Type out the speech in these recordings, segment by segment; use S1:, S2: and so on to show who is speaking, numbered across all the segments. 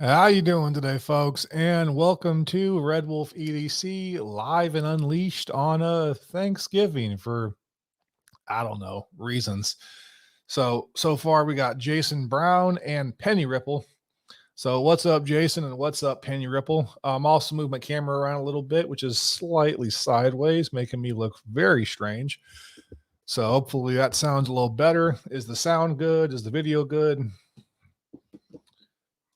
S1: How you doing today, folks? And welcome to Red Wolf EDC live and unleashed on a Thanksgiving for I don't know reasons. So far we got Jason Brown and Penny Ripple. So what's up, Jason, and what's up, Penny Ripple? Also move my camera around a little bit, which is slightly sideways, making me look very strange. So hopefully that sounds a little better. Is the sound good? Is the video good?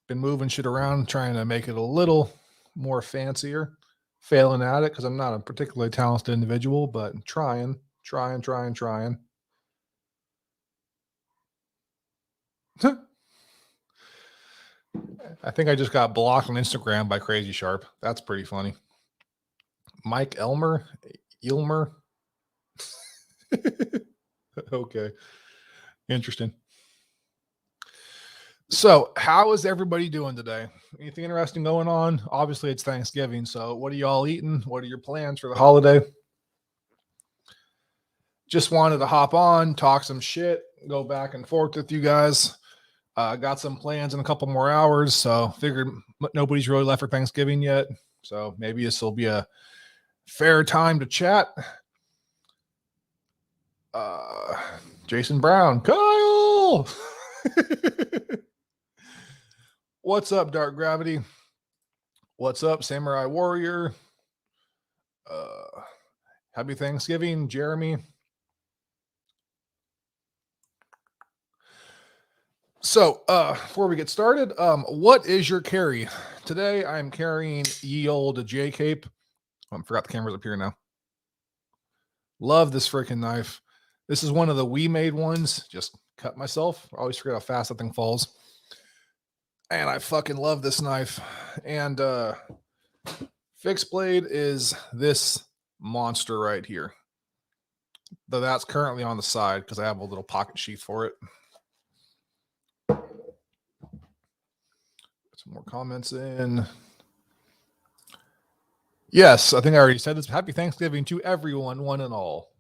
S1: Been moving shit around, trying to make it a little more fancier. Failing at it because I'm not a particularly talented individual, but trying. I think I just got blocked on Instagram by Crazy Sharp. That's pretty funny. Mike Ilmer. Okay, interesting. So, how is everybody doing today? Anything interesting going on? Obviously, it's Thanksgiving. So, what are y'all eating? What are your plans for the holiday? Just wanted to hop on, talk some shit, go back and forth with you guys. Got some plans in a couple more hours. So, figured nobody's really left for Thanksgiving yet. So, maybe this will be a fair time to chat. Jason Brown, Kyle. What's up, Dark Gravity? What's up, Samurai Warrior? Happy Thanksgiving, Jeremy. So, before we get started, what is your carry? Today, I'm carrying ye old J Cape. I forgot the camera's up here now. Love this freaking knife. This is one of the we made ones. Just cut myself. I always forget how fast that thing falls. And I fucking love this knife. And fixed blade is this monster right here. Though that's currently on the side because I have a little pocket sheath for it. Some more comments in. Yes, I think I already said this. Happy Thanksgiving to everyone, one and all.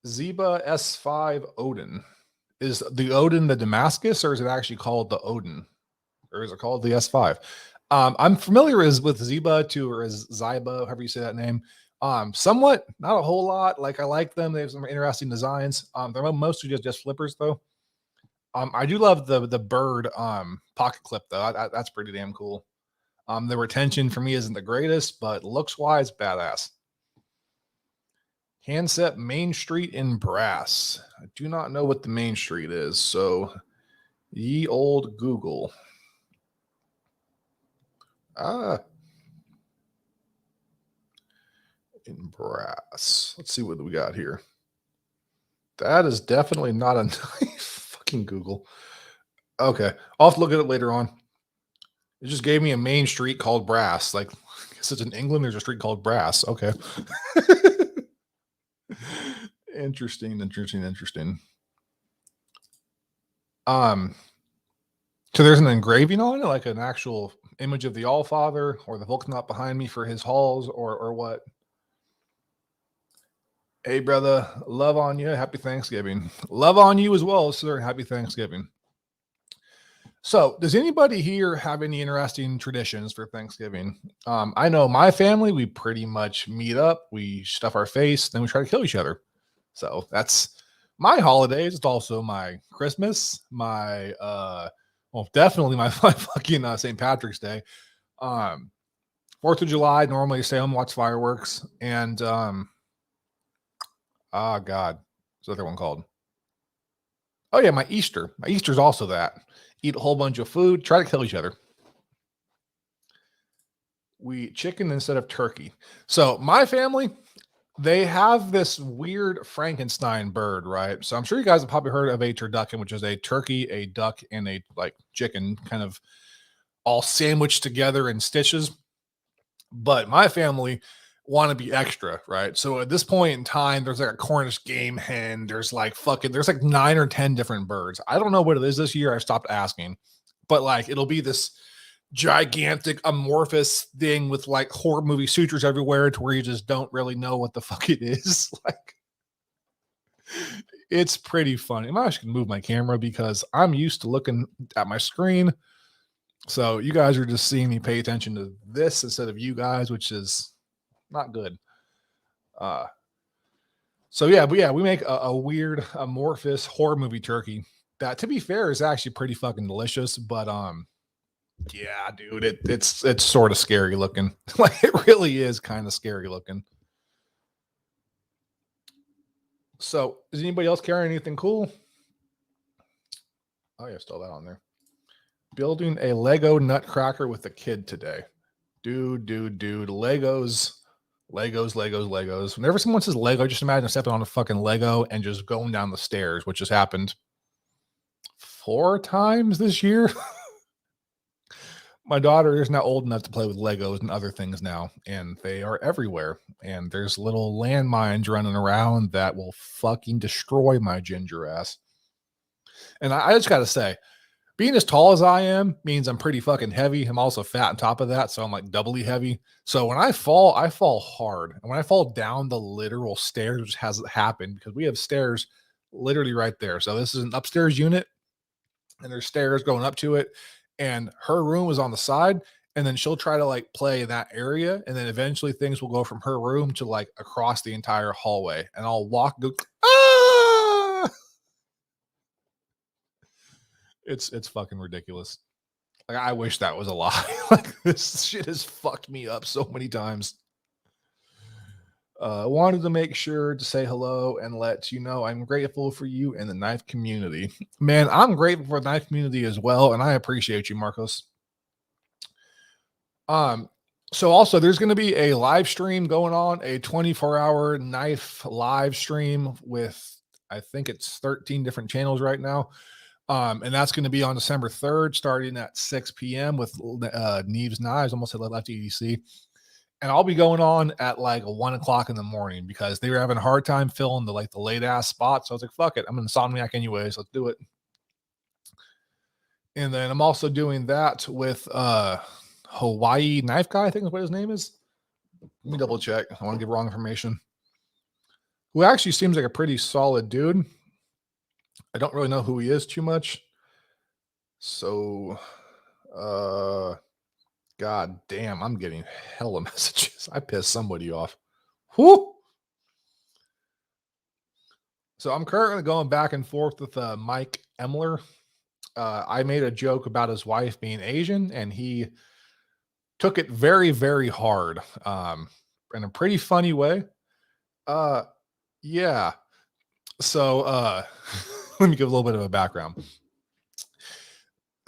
S1: Zeba S5 Odin. Is the Odin the Damascus, or is it actually called the Odin? Or is it called the S5? I'm familiar with Zeba or as Zyba, however you say that name. Somewhat, not a whole lot. Like I like them. They have some interesting designs. They're mostly just flippers though. I do love the bird pocket clip though. That's pretty damn cool. The retention for me isn't the greatest, but looks wise, badass. Handset Main Street in Brass. I do not know what the Main Street is, so ye old Google. In Brass. Let's see what we got here. That is definitely not a knife. Fucking Google. Okay, I'll have to look at it later on. It just gave me a main street called Brass. Like, I guess it's in England. There's a street called Brass. Okay. Interesting. So there's an engraving on it, like an actual image of the Allfather or the Volknot behind me for his halls, or what? Hey, brother, love on you. Happy Thanksgiving. Love on you as well, sir. Happy Thanksgiving. So, does anybody here have any interesting traditions for Thanksgiving? I know my family, we pretty much meet up, we stuff our face, then we try to kill each other. So, that's my holidays. It's also my Christmas, my, definitely my fucking St. Patrick's Day. 4th of July, normally stay home, watch fireworks, and, God, what's the other one called? Oh, yeah, my Easter. My Easter's also that. Eat a whole bunch of food, try to kill each other. We chicken instead of turkey. So my family, they have this weird Frankenstein bird, right? So I'm sure you guys have probably heard of a turducken, which is a turkey, a duck, and a like chicken kind of all sandwiched together in stitches. But my family want to be extra, right? So at this point in time, there's like a Cornish game hen. There's like 9 or 10 different birds. I don't know what it is this year. I stopped asking, but like it'll be this gigantic amorphous thing with like horror movie sutures everywhere to where you just don't really know what the fuck it is. Like It's pretty funny. I'm actually gonna move my camera because I'm used to looking at my screen. So you guys are just seeing me pay attention to this instead of you guys, which is not good. Uh, so yeah, but yeah, we make a weird amorphous horror movie turkey that, to be fair, is actually pretty fucking delicious. But yeah, dude, it's sort of scary looking. Like, it really is kind of scary looking. So, does anybody else carry anything cool? Oh yeah, still that on there. Building a Lego nutcracker with a kid today. Dude. Legos, Legos. Whenever someone says Lego, just imagine stepping on a fucking Lego and just going down the stairs, which has happened 4 times this year. My daughter is now old enough to play with Legos and other things now, and they are everywhere. And there's little landmines running around that will fucking destroy my ginger ass. And I just got to say, being as tall as I am means I'm pretty fucking heavy. I'm also fat on top of that, so I'm like doubly heavy. So when I fall hard. And when I fall down the literal stairs, which hasn't happened because we have stairs literally right there. So this is an upstairs unit, and there's stairs going up to it. And her room is on the side, and then she'll try to like play in that area, and then eventually things will go from her room to like across the entire hallway, and I'll go, ah! It's fucking ridiculous. Like, I wish that was a lie. Like, this shit has fucked me up so many times. Wanted to make sure to say hello and let you know I'm grateful for you and the knife community. Man, I'm grateful for the knife community as well, and I appreciate you, Marcos. So also there's going to be a live stream going on, a 24-hour knife live stream with, I think it's 13 different channels right now. And that's going to be on December 3rd, starting at 6 p.m. with Neves Knives, almost at Left EDC. And I'll be going on at like 1 o'clock in the morning because they were having a hard time filling the late ass spots. So I was like, fuck it. I'm an insomniac anyways. Let's do it. And then I'm also doing that with Hawaii Knife Guy, I think is what his name is. Let me double check. I want to give wrong information. Who actually seems like a pretty solid dude. I don't really know who he is too much. So God damn, I'm getting hella messages. I pissed somebody off. Whoo! So I'm currently going back and forth with Mike Emler. I made a joke about his wife being Asian, and he took it very, very hard, in a pretty funny way. Yeah. So let me give a little bit of a background.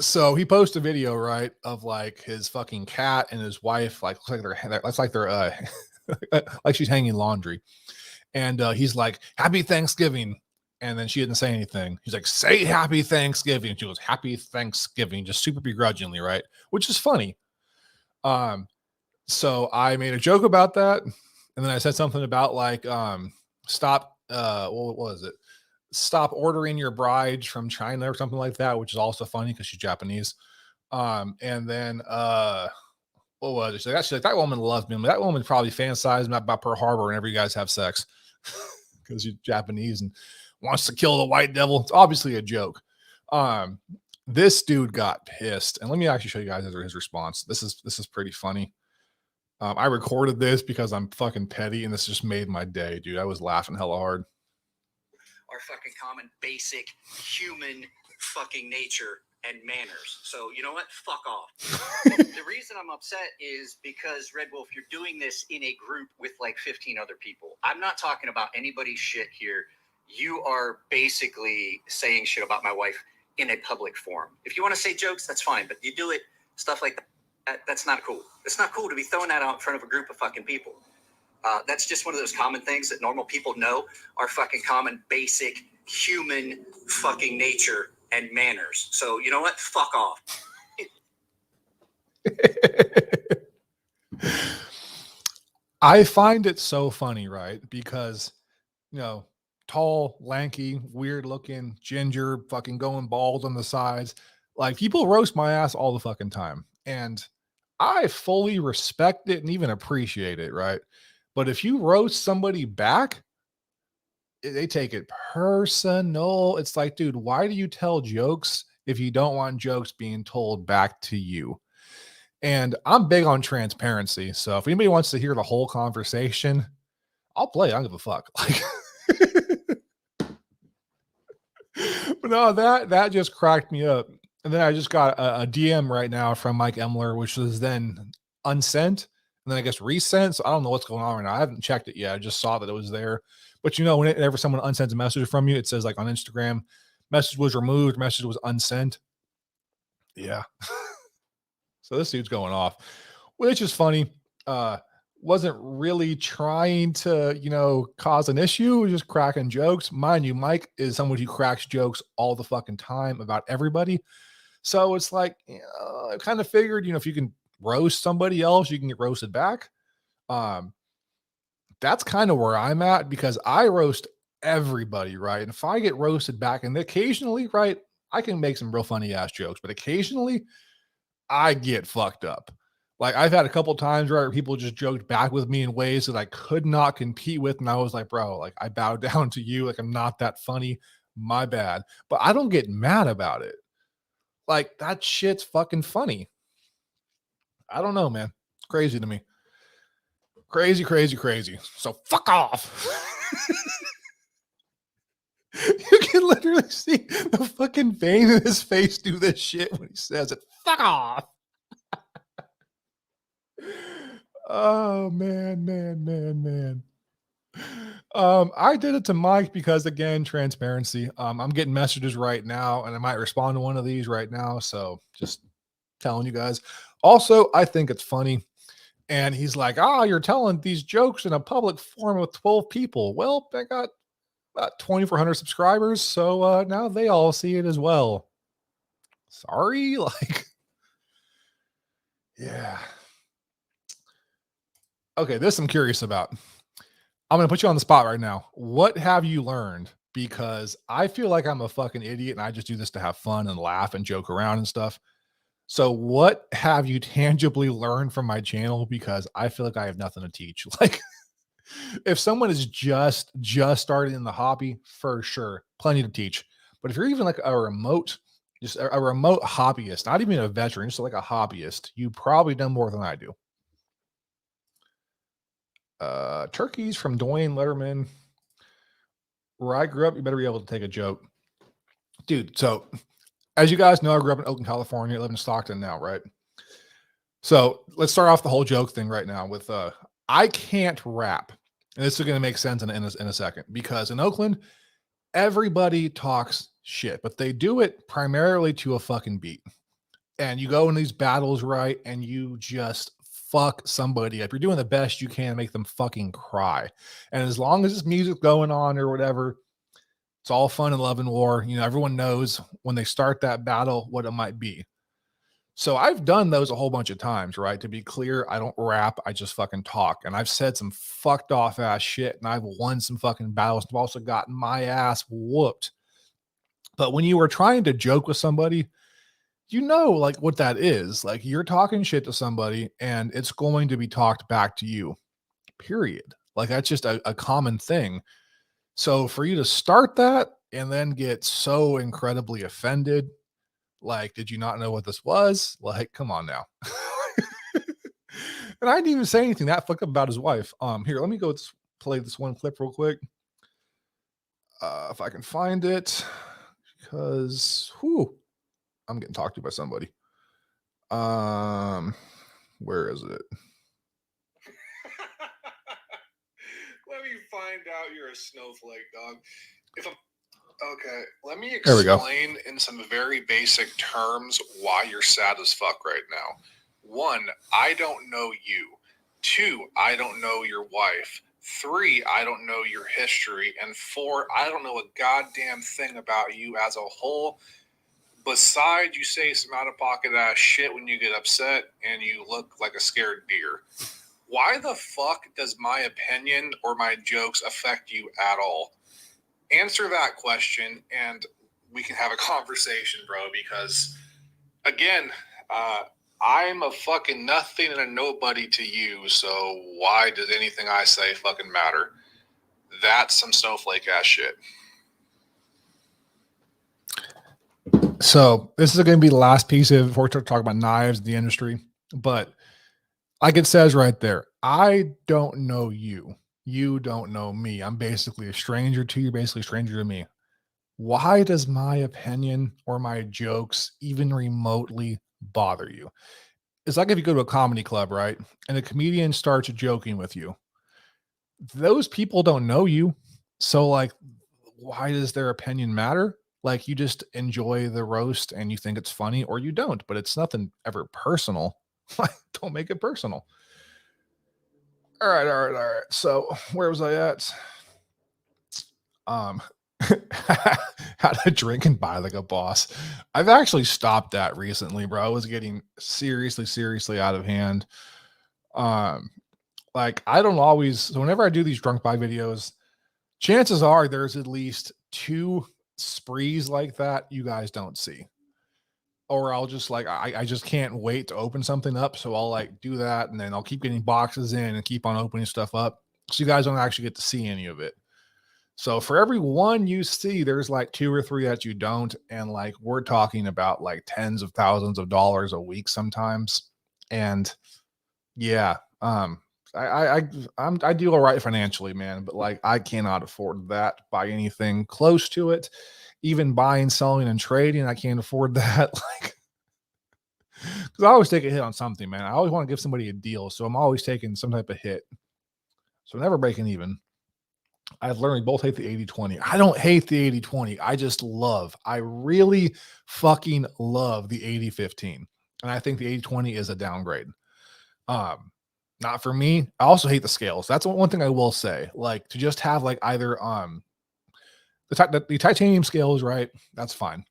S1: So he posted a video, right, of like his fucking cat and his wife, like looks like they're like she's hanging laundry. And he's like, "Happy Thanksgiving." And then she didn't say anything. He's like, "Say Happy Thanksgiving." And she goes, "Happy Thanksgiving," just super begrudgingly, right? Which is funny. So I made a joke about that. And then I said something about like, stop, what was it? Stop ordering your bride from China or something like that, which is also funny because she's Japanese. And then what was it? She's like, that woman loves me. That woman probably fantasized about Pearl Harbor whenever you guys have sex because she's Japanese and wants to kill the white devil. It's obviously a joke. This dude got pissed, and let me actually show you guys his response. This is pretty funny. I recorded this because I'm fucking petty, and this just made my day, dude. I was laughing hella hard.
S2: Our fucking common basic human fucking nature and manners. So you know what? Fuck off. The reason I'm upset is because, Red Wolf, you're doing this in a group with like 15 other people. I'm not talking about anybody's shit here. You are basically saying shit about my wife in a public forum. If you want to say jokes, that's fine, but you do it, stuff like that, that's not cool. It's not cool to be throwing that out in front of a group of fucking people. That's just one of those common things that normal people know are fucking common, basic human fucking nature and manners. So you know what? Fuck off.
S1: I find it so funny, right? Because, you know, tall, lanky, weird looking, ginger, fucking going bald on the sides. Like, people roast my ass all the fucking time. And I fully respect it and even appreciate it, right? But if you roast somebody back, they take it personal. It's like, dude, why do you tell jokes if you don't want jokes being told back to you? And I'm big on transparency. So if anybody wants to hear the whole conversation, I'll play. I don't give a fuck. Like, but no, that just cracked me up. And then I just got a DM right now from Mike Emler, which was then unsent and then I guess resent. So I don't know what's going on right now. I haven't checked it yet. I just saw that it was there. But you know, whenever someone unsends a message from you, it says like on Instagram, message was removed, message was unsent. Yeah. So this dude's going off, which is funny. Wasn't really trying to, cause an issue, just cracking jokes. Mind you, Mike is someone who cracks jokes all the fucking time about everybody. So it's like, I kind of figured, if you can roast somebody else, you can get roasted back. That's kind of where I'm at because I roast everybody, right? And if I get roasted back, and occasionally, right, I can make some real funny ass jokes, but occasionally I get fucked up. Like I've had a couple times where people just joked back with me in ways that I could not compete with. And I was like, bro, like I bow down to you. Like I'm not that funny. My bad. But I don't get mad about it. Like that shit's fucking funny. I don't know, man. It's crazy to me. Crazy, crazy, crazy. So fuck off. You can literally see the fucking vein in his face do this shit when he says it. Fuck off. Oh man. I did it to Mike because again, transparency. I'm getting messages right now, and I might respond to one of these right now. So just telling you guys. Also, I think it's funny. And he's like, you're telling these jokes in a public forum with 12 people. Well, I got about 2,400 subscribers. So now they all see it as well. Sorry. Like, yeah. Okay, this I'm curious about. I'm going to put you on the spot right now. What have you learned? Because I feel like I'm a fucking idiot and I just do this to have fun and laugh and joke around and stuff. So what have you tangibly learned from my channel? Because I feel like I have nothing to teach. Like if someone is just starting in the hobby, for sure, plenty to teach. But if you're even like a remote, just a remote hobbyist, not even a veteran, just like a hobbyist, you probably know more than I do. Turkeys from Dwayne Letterman. Where I grew up, you better be able to take a joke. Dude, so as you guys know, I grew up in Oakland, California. I live in Stockton now, right? So let's start off the whole joke thing right now with I can't rap. And this is going to make sense in a second because in Oakland, everybody talks shit, but they do it primarily to a fucking beat. And you go in these battles, right? And you just fuck somebody up. You're doing the best you can to make them fucking cry. And as long as this music going on or whatever, it's all fun and love and war. Everyone knows when they start that battle what it might be. So I've done those a whole bunch of times, right? To be clear, I don't rap. I just fucking talk. And I've said some fucked off ass shit and I've won some fucking battles. I've also gotten my ass whooped. But when you are trying to joke with somebody, like what that is. Like you're talking shit to somebody and it's going to be talked back to you, period. Like that's just a common thing. So for you to start that and then get so incredibly offended, like, did you not know what this was? Like, come on now. And I didn't even say anything that fucked up about his wife. Here, let me go play this one clip real quick. If I can find it, because I'm getting talked to by somebody. Where is it?
S3: Let me find out you're a snowflake, dog. Okay, let me explain in some very basic terms why you're sad as fuck right now. 1, I don't know you. 2, I don't know your wife. 3, I don't know your history. And 4, I don't know a goddamn thing about you as a whole. Besides, you say some out-of-pocket ass shit when you get upset and you look like a scared deer. Why the fuck does my opinion or my jokes affect you at all? Answer that question and we can have a conversation, bro, because again, I'm a fucking nothing and a nobody to you, so why does anything I say fucking matter? That's some snowflake ass shit.
S1: So this is going to be the last piece of before we start talking about knives in the industry. But like it says right there, I don't know you. You don't know me. I'm basically a stranger to you, basically a stranger to me. Why does my opinion or my jokes even remotely bother you? It's like if you go to a comedy club, right? And a comedian starts joking with you. Those people don't know you. So, like, why does their opinion matter? Like, you just enjoy the roast and you think it's funny, or you don't, but it's nothing ever personal. Like, don't make it personal. All right. So, where was I at? How to drink and buy like a boss. I've actually stopped that recently, bro. I was getting seriously out of hand. Like I don't always, so whenever I do these drunk buy videos, chances are there's at least 2 sprees like that you guys don't see. Or I'll just like, I just can't wait to open something up. So I'll like do that and then I'll keep getting boxes in and keep on opening stuff up. So you guys don't actually get to see any of it. So for every one you see, there's like 2 or 3 that you don't. And like we're talking about like tens of thousands of dollars a week sometimes. And yeah, I do all right financially, man, but like I cannot afford that, buy anything close to it. Even buying, selling, and trading, I can't afford that. Like, because I always take a hit on something, man. I always want to give somebody a deal, so I'm always taking some type of hit. So never breaking even. I've learned we both hate the 80-20. I don't hate the 80-20. I really fucking love the 80-15. And I think the 80-20 is a downgrade. Not for me. I also hate the scales. That's one thing I will say. Like to just have like either the titanium scales, right? That's fine.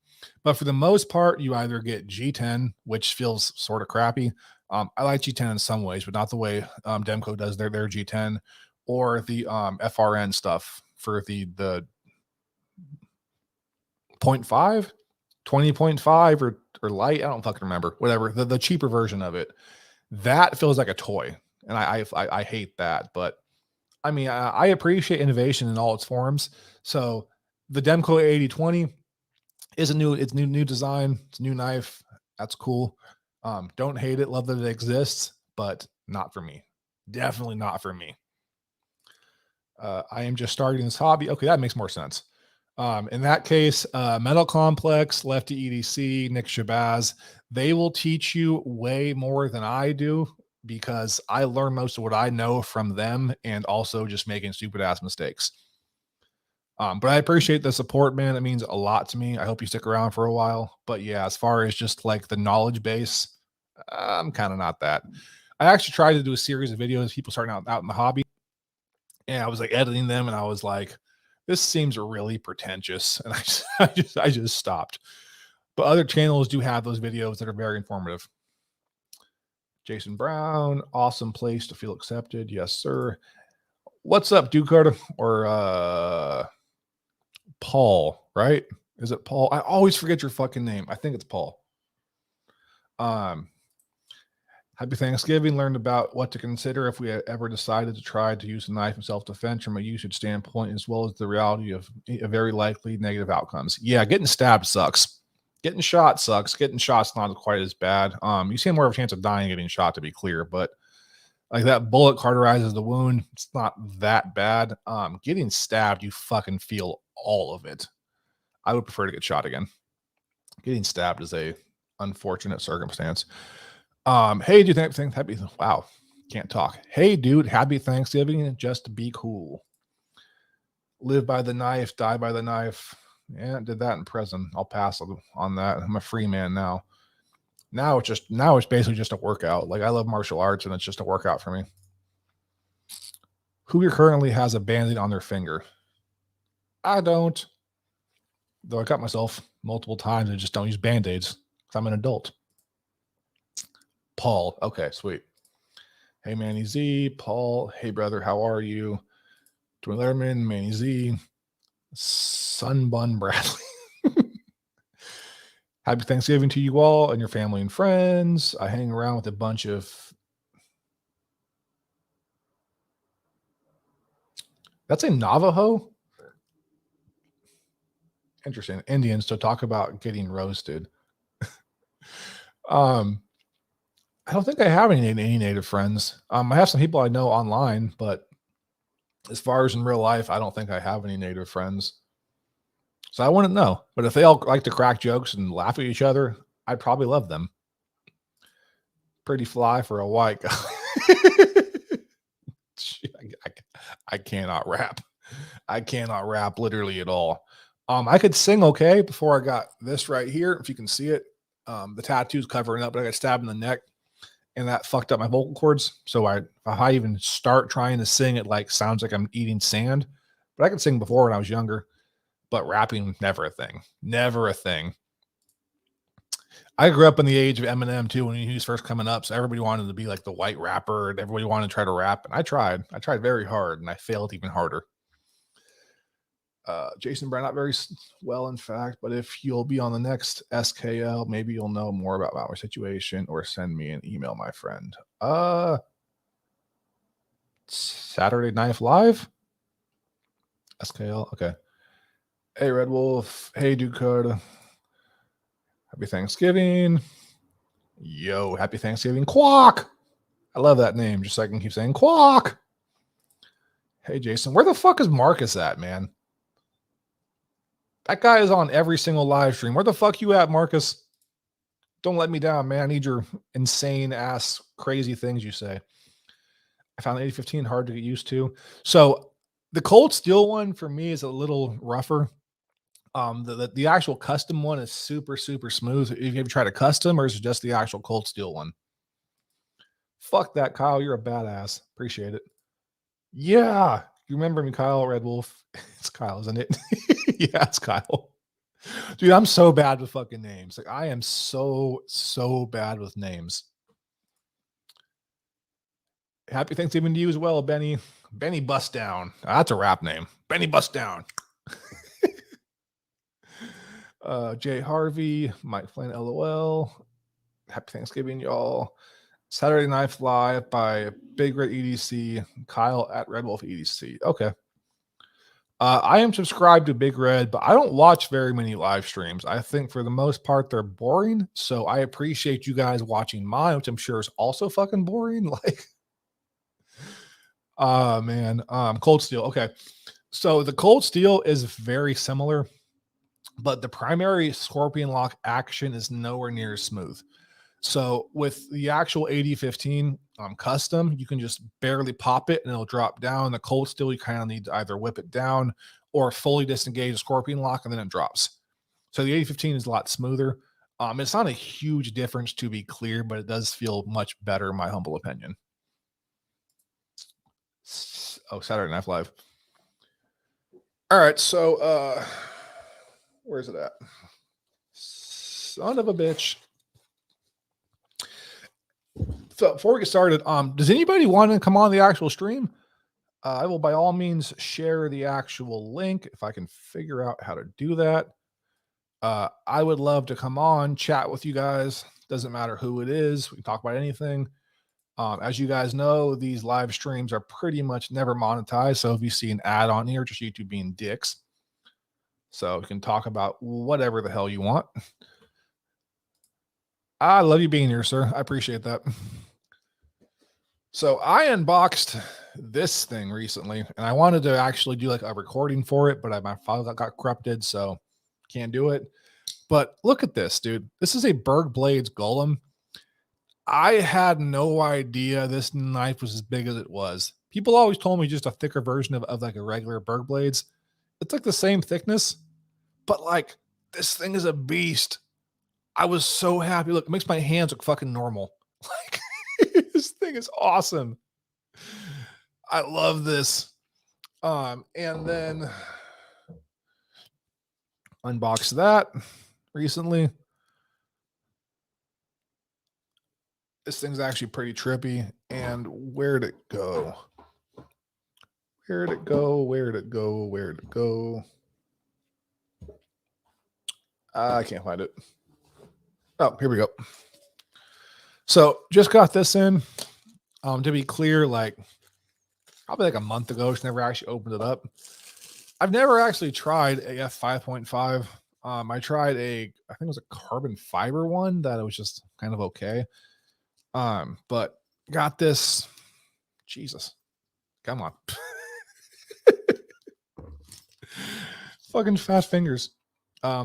S1: But for the most part, you either get G10, which feels sort of crappy. I like G10 in some ways, but not the way Demco does their G10, or the FRN stuff for the 0.5, 20.5 or light. I don't fucking remember. Whatever. The cheaper version of it. That feels like a toy. And I hate that. But I mean, I appreciate innovation in all its forms. So the Demco 80-20 is it's new design. It's a new knife. That's cool. Don't hate it. Love that it exists, but not for me. Definitely not for me. I am just starting this hobby. Okay, that makes more sense. In that case, Metal Complex, Lefty EDC, Nick Shabazz, they will teach you way more than I do because I learn most of what I know from them and also just making stupid ass mistakes. But I appreciate the support, man. It means a lot to me. I hope you stick around for a while. But yeah, as far as just like the knowledge base, I'm kind of not that. I actually tried to do a series of videos, people starting out in the hobby. And I was like editing them and I was like, this seems really pretentious. And I just stopped. But other channels do have those videos that are very informative. Jason Brown, awesome place to feel accepted. Yes, sir. What's up, Duke or Paul, right? Is it Paul? I always forget your fucking name. I think it's Paul. Happy Thanksgiving. Learned about what to consider if we ever decided to try to use a knife in self-defense from a usage standpoint, as well as the reality of a very likely negative outcomes. Yeah, getting stabbed sucks. Getting shot sucks. Getting shot's not quite as bad. You stand more of a chance of dying getting shot, to be clear, but like that bullet cauterizes the wound. It's not that bad. Getting stabbed, you fucking feel all of it. I would prefer to get shot again. Getting stabbed is a unfortunate circumstance. Hey, dude, happy. Wow, can't talk. Hey, dude, happy Thanksgiving. Just be cool. Live by the knife, die by the knife. Yeah, did that in prison. I'll pass on that. I'm a free man now. Now it's basically just a workout. Like I love martial arts, and it's just a workout for me. Who here currently has a band-aid on their finger? I don't. Though I cut myself multiple times and just don't use band-aids because I'm an adult. Paul. Okay, sweet. Hey, Manny Z. Paul. Hey, brother. How are you? Dwayne Letterman, Manny Z. Sunbun Bradley. Happy Thanksgiving to you all and your family and friends. I hang around with a bunch of That's a Navajo. Interesting. Indians to talk about getting roasted. I don't think I have any native friends. I have some people I know online, but as far as in real life, I don't think I have any native friends. So I wouldn't know. But if they all like to crack jokes and laugh at each other, I'd probably love them. Pretty fly for a white guy. I cannot rap. I cannot rap literally at all. I could sing okay before I got this right here. If you can see it, the tattoo's covering up, but I got stabbed in the neck, and that fucked up my vocal cords. So if I even start trying to sing, it like sounds like I'm eating sand. But I could sing before when I was younger, but rapping never a thing. Never a thing. I grew up in the age of Eminem too when he was first coming up. So everybody wanted to be like the white rapper, and everybody wanted to try to rap. And I tried very hard, and I failed even harder. Jason Brown, not very well, in fact, but if you'll be on the next SKL, maybe you'll know more about my situation or send me an email, my friend. Saturday Night Live? SKL? Okay. Hey, Red Wolf. Hey, Dude Code. Happy Thanksgiving. Yo, happy Thanksgiving. Quack! I love that name, just so I can keep saying quack. Hey, Jason. Where the fuck is Marcus at, man? That guy is on every single live stream. Where the fuck you at, Marcus? Don't let me down, man. I need your insane ass crazy things you say. I found 8015 hard to get used to. So the Cold Steel one for me is a little rougher. The actual custom one is super, super smooth. If you ever tried a custom, or is it just the actual Cold Steel one? Fuck that, Kyle. You're a badass. Appreciate it. Yeah. You remember me, Kyle, Red Wolf? It's Kyle, isn't it? Yeah, it's Kyle. Dude, I'm so bad with fucking names. Like, I am so bad with names. Happy Thanksgiving to you as well, Benny. Benny Bust Down. That's a rap name. Benny Bust Down. Jay Harvey, Mike Flynn, LOL. Happy Thanksgiving, y'all. Saturday Night Live by Big Red EDC, Kyle at Red Wolf EDC. Okay. I am subscribed to Big Red, but I don't watch very many live streams. I think for the most part they're boring. So I appreciate you guys watching mine, which I'm sure is also fucking boring. Like, man, Cold Steel. Okay. So the Cold Steel is very similar, but the primary Scorpion Lock action is nowhere near as smooth. So with the actual 8015 custom, you can just barely pop it and it'll drop down. The Cold Steel, you kind of need to either whip it down or fully disengage the Scorpion Lock, and then it drops. So the 8015 is a lot smoother. It's not a huge difference, to be clear, but it does feel much better, in my humble opinion. Oh, Saturday Night Live. All right, so where's it at? Son of a bitch. So before we get started, does anybody want to come on the actual stream? I will by all means share the actual link if I can figure out how to do that. I would love to come on, chat with you guys. Doesn't matter who it is. We can talk about anything. As you guys know, these live streams are pretty much never monetized. So if you see an ad on here, just YouTube being dicks. So you can talk about whatever the hell you want. I love you being here, sir. I appreciate that. So I unboxed this thing recently, and I wanted to actually do like a recording for it, but my file got corrupted, so can't do it. But look at this, dude. This is a Berg Blades Golem. I had no idea this knife was as big as it was. People always told me just a thicker version of like a regular Berg Blades. It's like the same thickness, but like this thing is a beast. I was so happy. Look, it makes my hands look fucking normal. Like, this thing is awesome. I love this. And then unboxed that recently. This thing's actually pretty trippy. And where'd it go? Where'd it go? Where'd it go? Where'd it go? I can't find it. Oh, here we go. So just got this in. To be clear, like probably like a month ago. She never actually opened it up. I've never actually tried a F5.5. I tried I think it was a carbon fiber one that it was just kind of okay. But got this. Jesus, come on. Fucking fast fingers.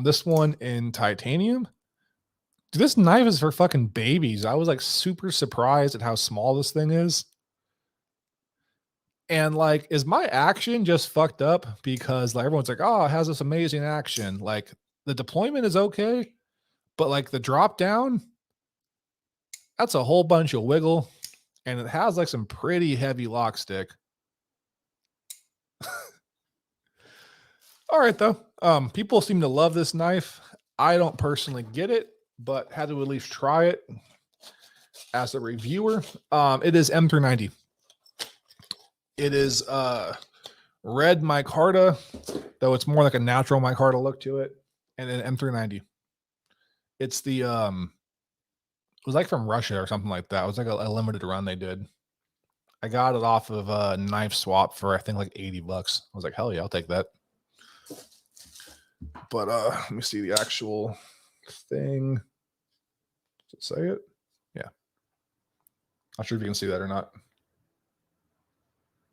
S1: This one in titanium. Dude, this knife is for fucking babies. I was like super surprised at how small this thing is. And like, is my action just fucked up? Because like everyone's like, oh, it has this amazing action. Like the deployment is okay, but like the drop down, that's a whole bunch of wiggle. And it has like some pretty heavy lock stick. All right, though. People seem to love this knife. I don't personally get it, but had to at least try it as a reviewer. It is M390. It is red micarta, though it's more like a natural micarta look to it, and an M390. It's the it was like from Russia or something like that. It was like a limited run they did. I got it off of a Knife Swap for I think like $80. I was like, hell yeah, I'll take that. But let me see the actual thing. Does it say it? Yeah. Not sure if you can see that or not.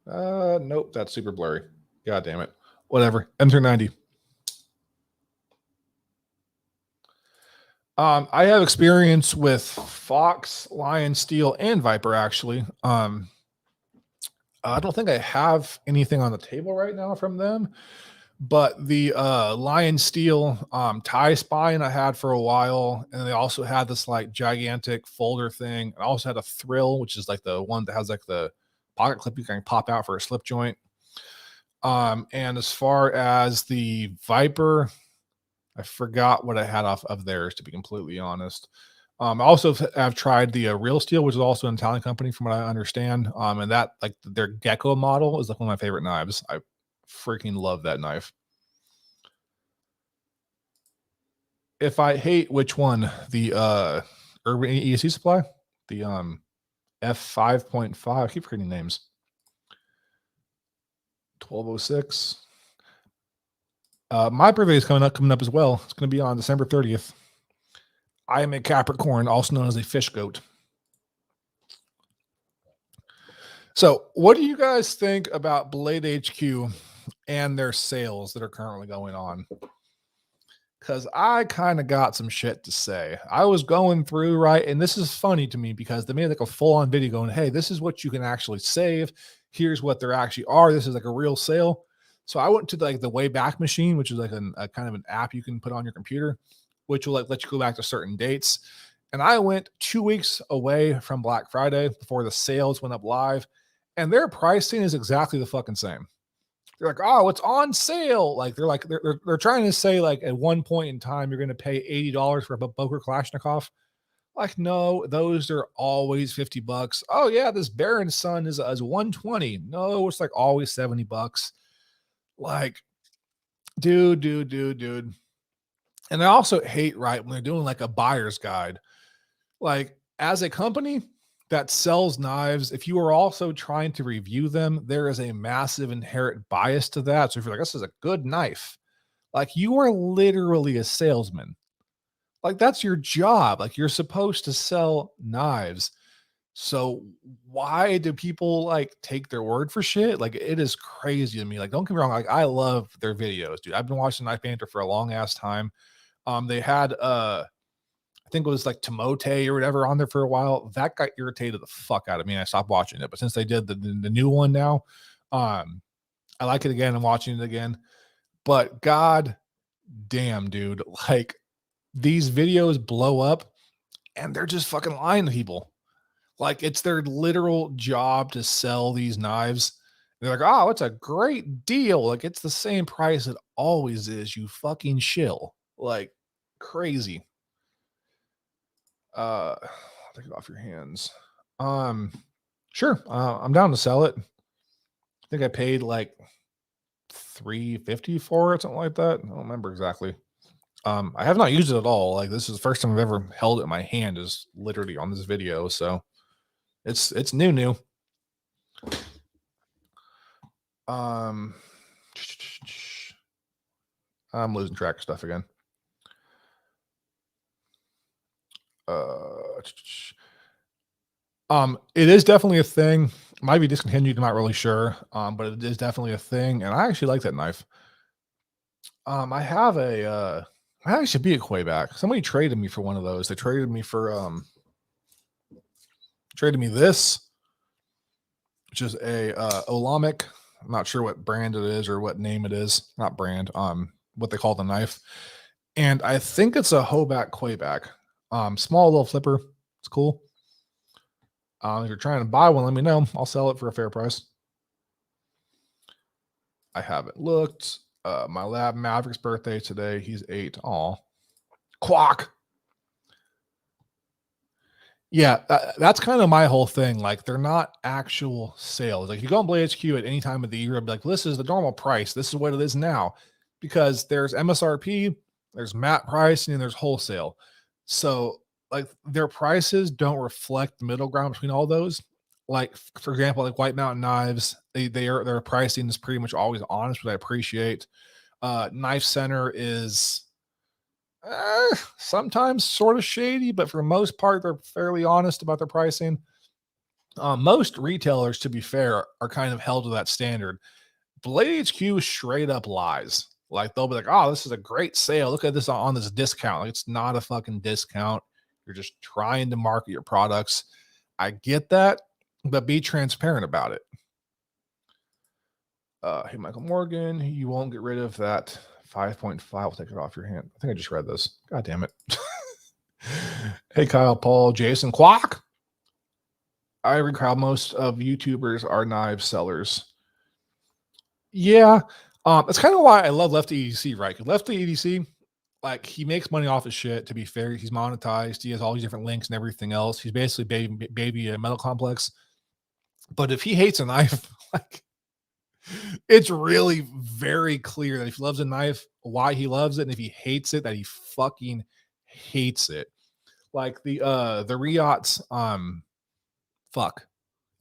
S1: Nope, that's super blurry. God damn it. Whatever. M390. I have experience with Fox, Lion, Steel, and Viper actually. I don't think I have anything on the table right now from them. But the Lion Steel tie spine I had for a while, and they also had this like gigantic folder thing. I also had a Thrill, which is like the one that has like the pocket clip you can pop out for a slip joint. And as far as the Viper, I forgot what I had off of theirs, to be completely honest. I also have tried the Real Steel, which is also an Italian company, from what I understand. And that like their Gecko model is like one of my favorite knives. I freaking love that knife. If I hate which one, the Urban ESC Supply, the F5.5, I keep forgetting names. 1206. My birthday is coming up as well. It's going to be on December 30th. I am a Capricorn, also known as a fish goat. So, what do you guys think about Blade HQ and their sales that are currently going on? Because I kind of got some shit to say. I was going through, right? And this is funny to me because they made like a full-on video going, hey, this is what you can actually save. Here's what there actually are. This is like a real sale. So I went to like the Wayback Machine, which is like a kind of an app you can put on your computer, which will like let you go back to certain dates. And I went 2 weeks away from Black Friday before the sales went up live. And their pricing is exactly the fucking same. They're like, oh, it's on sale. Like they're trying to say like at one point in time you're going to pay $80 for a Boker Kalashnikov. Like, no, those are always $50. Oh yeah, this Baron Sun is 120. No, it's like always $70. Like, dude. And I also hate, right, when they're doing like a buyer's guide. Like, as a company that sells knives, if you are also trying to review them, there is a massive inherent bias to that. So if you're like, this is a good knife, like you are literally a salesman. Like that's your job. Like you're supposed to sell knives. So why do people like take their word for shit? Like it is crazy to me. Like, don't get me wrong. Like I love their videos, dude. I've been watching Knife Banter for a long ass time. They had I think it was like Timote or whatever on there for a while. That got irritated the fuck out of me. And I stopped watching it. But since they did the new one now, I like it again. I'm watching it again. But god damn, dude, like these videos blow up and they're just fucking lying to people. Like it's their literal job to sell these knives. They're like, oh, it's a great deal. Like it's the same price it always is. You fucking shill. Like crazy. Take it off your hands. Sure. I'm down to sell it. I think I paid like $350 for it, something like that. I don't remember exactly. I have not used it at all. Like this is the first time I've ever held it in my hand, is literally on this video. So it's new. I'm losing track of stuff again. It is definitely a thing. Might be discontinued, I'm not really sure. But it is definitely a thing, and I actually like that knife. I have a I should be a Quayback. Somebody traded me for one of those. They traded me for traded me this, which is a Olamic. I'm not sure what brand it is or what name it is. Not brand, what they call the knife. And I think it's a Hoback Quayback. Small little flipper. It's cool. If you're trying to buy one, let me know. I'll sell it for a fair price. I haven't looked. My lab Maverick's birthday today. He's 8. Aw. Quack. Yeah, that's kind of my whole thing. Like, they're not actual sales. Like, if you go on Blade HQ at any time of the year, I'd be like, this is the normal price. This is what it is now. Because there's MSRP, there's MAT pricing, and there's wholesale. So, like, their prices don't reflect the middle ground between all those. Like, for example, like White Mountain Knives, their pricing is pretty much always honest, which I appreciate. Knife Center is sometimes sort of shady, but for the most part, they're fairly honest about their pricing. Most retailers, to be fair, are kind of held to that standard. Blade HQ straight up lies. Like, they'll be like, oh, this is a great sale. Look at this on this discount. Like, it's not a fucking discount. You're just trying to market your products. I get that, but be transparent about it. Hey, Michael Morgan, you won't get rid of that 5.5. I'll take it off your hand. I think I just read this. God damn it. Hey, Kyle, Paul, Jason, Quack. I recall most of YouTubers are knife sellers. Yeah. That's kind of why I love Lefty EDC, right? Because Lefty EDC, like, he makes money off his shit. To be fair, he's monetized. He has all these different links and everything else. He's basically baby a metal complex. But if he hates a knife, like, it's really very clear that if he loves a knife, why he loves it, and if he hates it, that he fucking hates it. Like the Riot's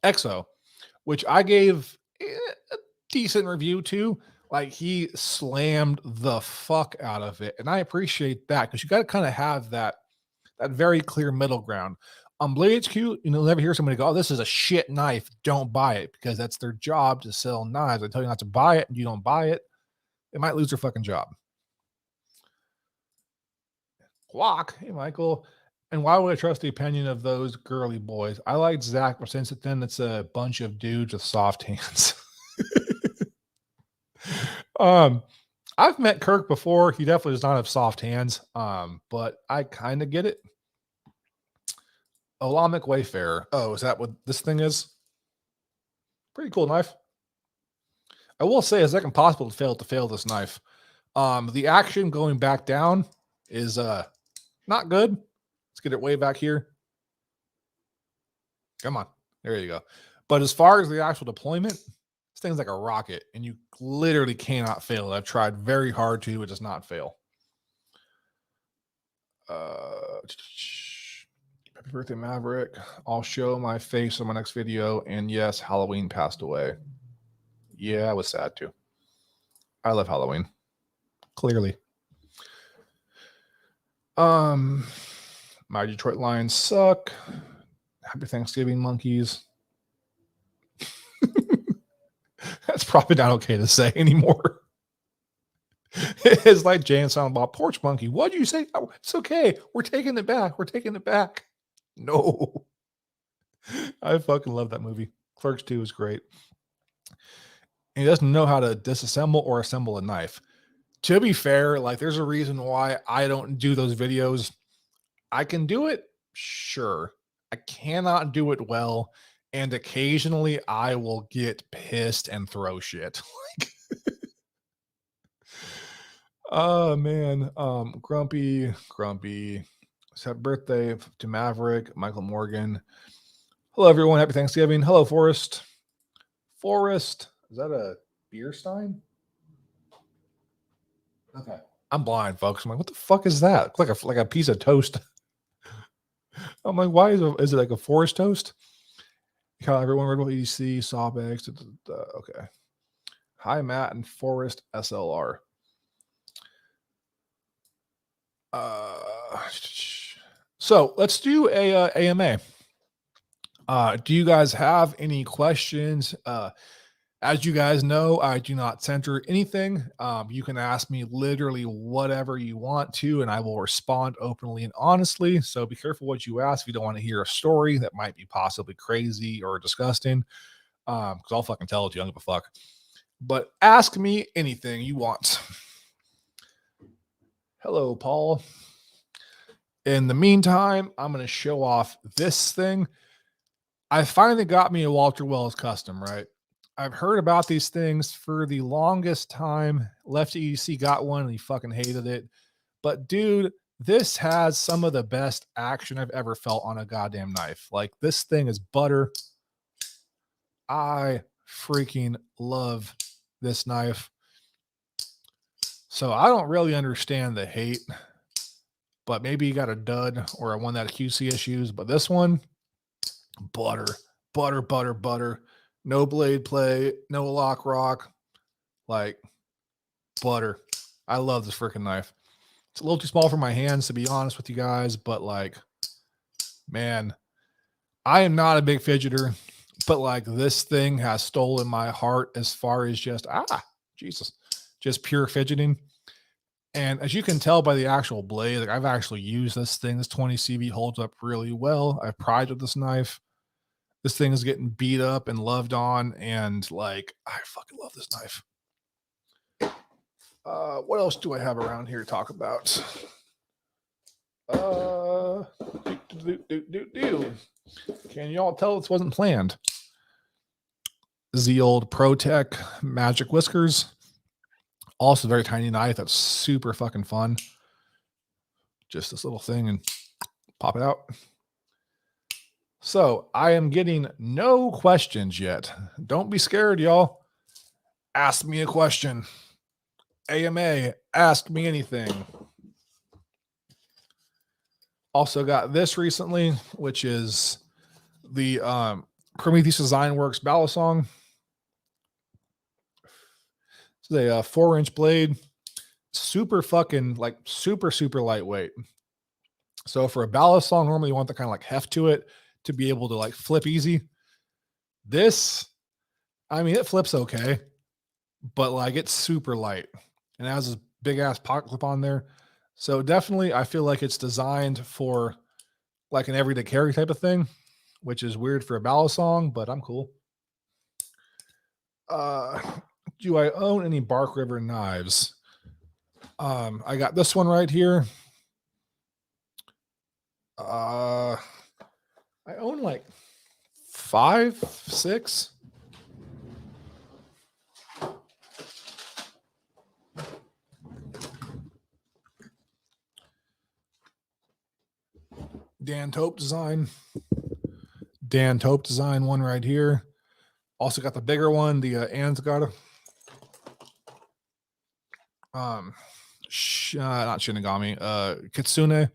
S1: EXO, which I gave a decent review to. Like, he slammed the fuck out of it, and I appreciate that, because you got to kind of have that very clear middle ground. On Blade HQ, you'll never hear somebody go, oh, this is a shit knife, don't buy it, because that's their job to sell knives. I tell you not to buy it, and you don't buy it, they might lose their fucking job. Quack. Hey, Michael. And why would I trust the opinion of those girly boys? I like Zach, but since then it's a bunch of dudes with soft hands. I've met Kirk before. He definitely does not have soft hands. But I kind of get it. Olamic Wayfarer. Oh, is that what this thing is? Pretty cool knife. I will say it's like impossible to fail this knife. The action going back down is not good. Let's get it way back here. Come on. There you go. But as far as the actual deployment, this thing's like a rocket, and you literally cannot fail it. I've tried very hard to. It does not fail. Happy birthday, Maverick. I'll show my face on my next video. And yes, Halloween passed away. Yeah, I was sad too. I love Halloween. Clearly. My Detroit Lions suck. Happy Thanksgiving, monkeys. That's probably not okay to say anymore. It's like Jay and Silent Bob, porch monkey. What did you say? Oh, it's okay. We're taking it back. We're taking it back. No. I fucking love that movie. Clerks 2 is great. And he doesn't know how to disassemble or assemble a knife. To be fair, like, there's a reason why I don't do those videos. I can do it, sure. I cannot do it well, and occasionally I will get pissed and throw shit. Like, oh man, grumpy. Happy birthday to Maverick, Michael Morgan. Hello everyone, happy Thanksgiving. Hello, Forrest. Forrest, is that a beer stein? Okay, I'm blind, folks. I'm like, what the fuck is that? Like a piece of toast. I'm like, why is it like a forest toast? How everyone read about EDC, Sawbags. Okay. Hi, Matt and Forrest SLR. So let's do a AMA. Do you guys have any questions? As you guys know, I do not censor anything. You can ask me literally whatever you want to, and I will respond openly and honestly. So be careful what you ask if you don't want to hear a story that might be possibly crazy or disgusting. Because I'll fucking tell it to you. I don't give a fuck. But ask me anything you want. Hello, Paul. In the meantime, I'm going to show off this thing. I finally got me a Walter Wells custom, right? I've heard about these things for the longest time. Lefty EDC got one and he fucking hated it. But dude, this has some of the best action I've ever felt on a goddamn knife. Like, this thing is butter. I freaking love this knife. So I don't really understand the hate, but maybe you got a dud or a one that had QC issues. But this one, butter, butter, butter, butter. No blade play, no lock rock, like butter. I love this freaking knife. It's a little too small for my hands, to be honest with you guys, but like, man, I am not a big fidgeter, but like, this thing has stolen my heart as far as just, Jesus, just pure fidgeting. And as you can tell by the actual blade, like, I've actually used this thing. This 20 CV holds up really well. I've pride with this knife. This thing is getting beat up and loved on, and like, I fucking love this knife. What else do I have around here to talk about? Can y'all tell this wasn't planned? This is the old ProTech Magic Whiskers. Also very tiny knife that's super fucking fun. Just this little thing and pop it out. So I am getting no questions yet. Don't be scared, y'all. Ask me a question. AMA, ask me anything. Also got this recently, which is the Prometheus Design Works Balisong. It's a 4-inch blade. Super fucking, like, super, super lightweight. So for a Balisong, normally you want the kind of like heft to it to be able to like flip easy. This, I mean, it flips okay, but like, it's super light and it has this big ass pocket clip on there. So definitely, I feel like it's designed for like an everyday carry type of thing, which is weird for a Balisong, but I'm cool. Do I own any Bark River knives? I got this one right here. I own like 5, 6. Dan Taupe design one right here. Also got the bigger one, the Ansgata. Not Shinigami, Kitsune.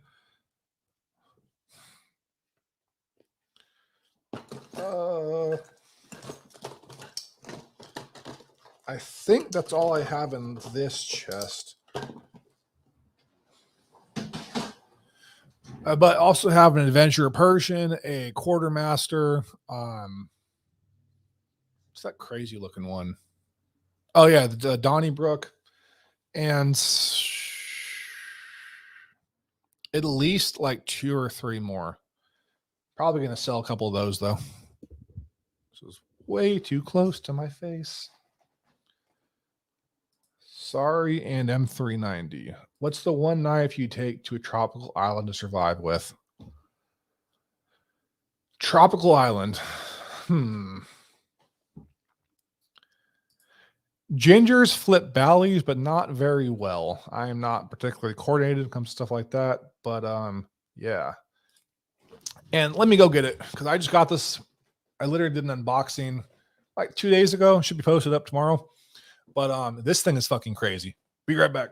S1: I think that's all I have in this chest. But also have an Adventurer Persian, a Quartermaster. What's that crazy looking one? Oh yeah, the Donnybrook, and at least like 2 or 3 more. Probably gonna sell a couple of those though. This is way too close to my face. Sorry, and M390. What's the one knife you take to a tropical island to survive with? Tropical island. Gingers flip valleys, but not very well. I am not particularly coordinated when it comes to stuff like that. But yeah. And let me go get it because I just got this. I literally did an unboxing like 2 days ago. Should be posted up tomorrow. But this thing is fucking crazy. Be right back.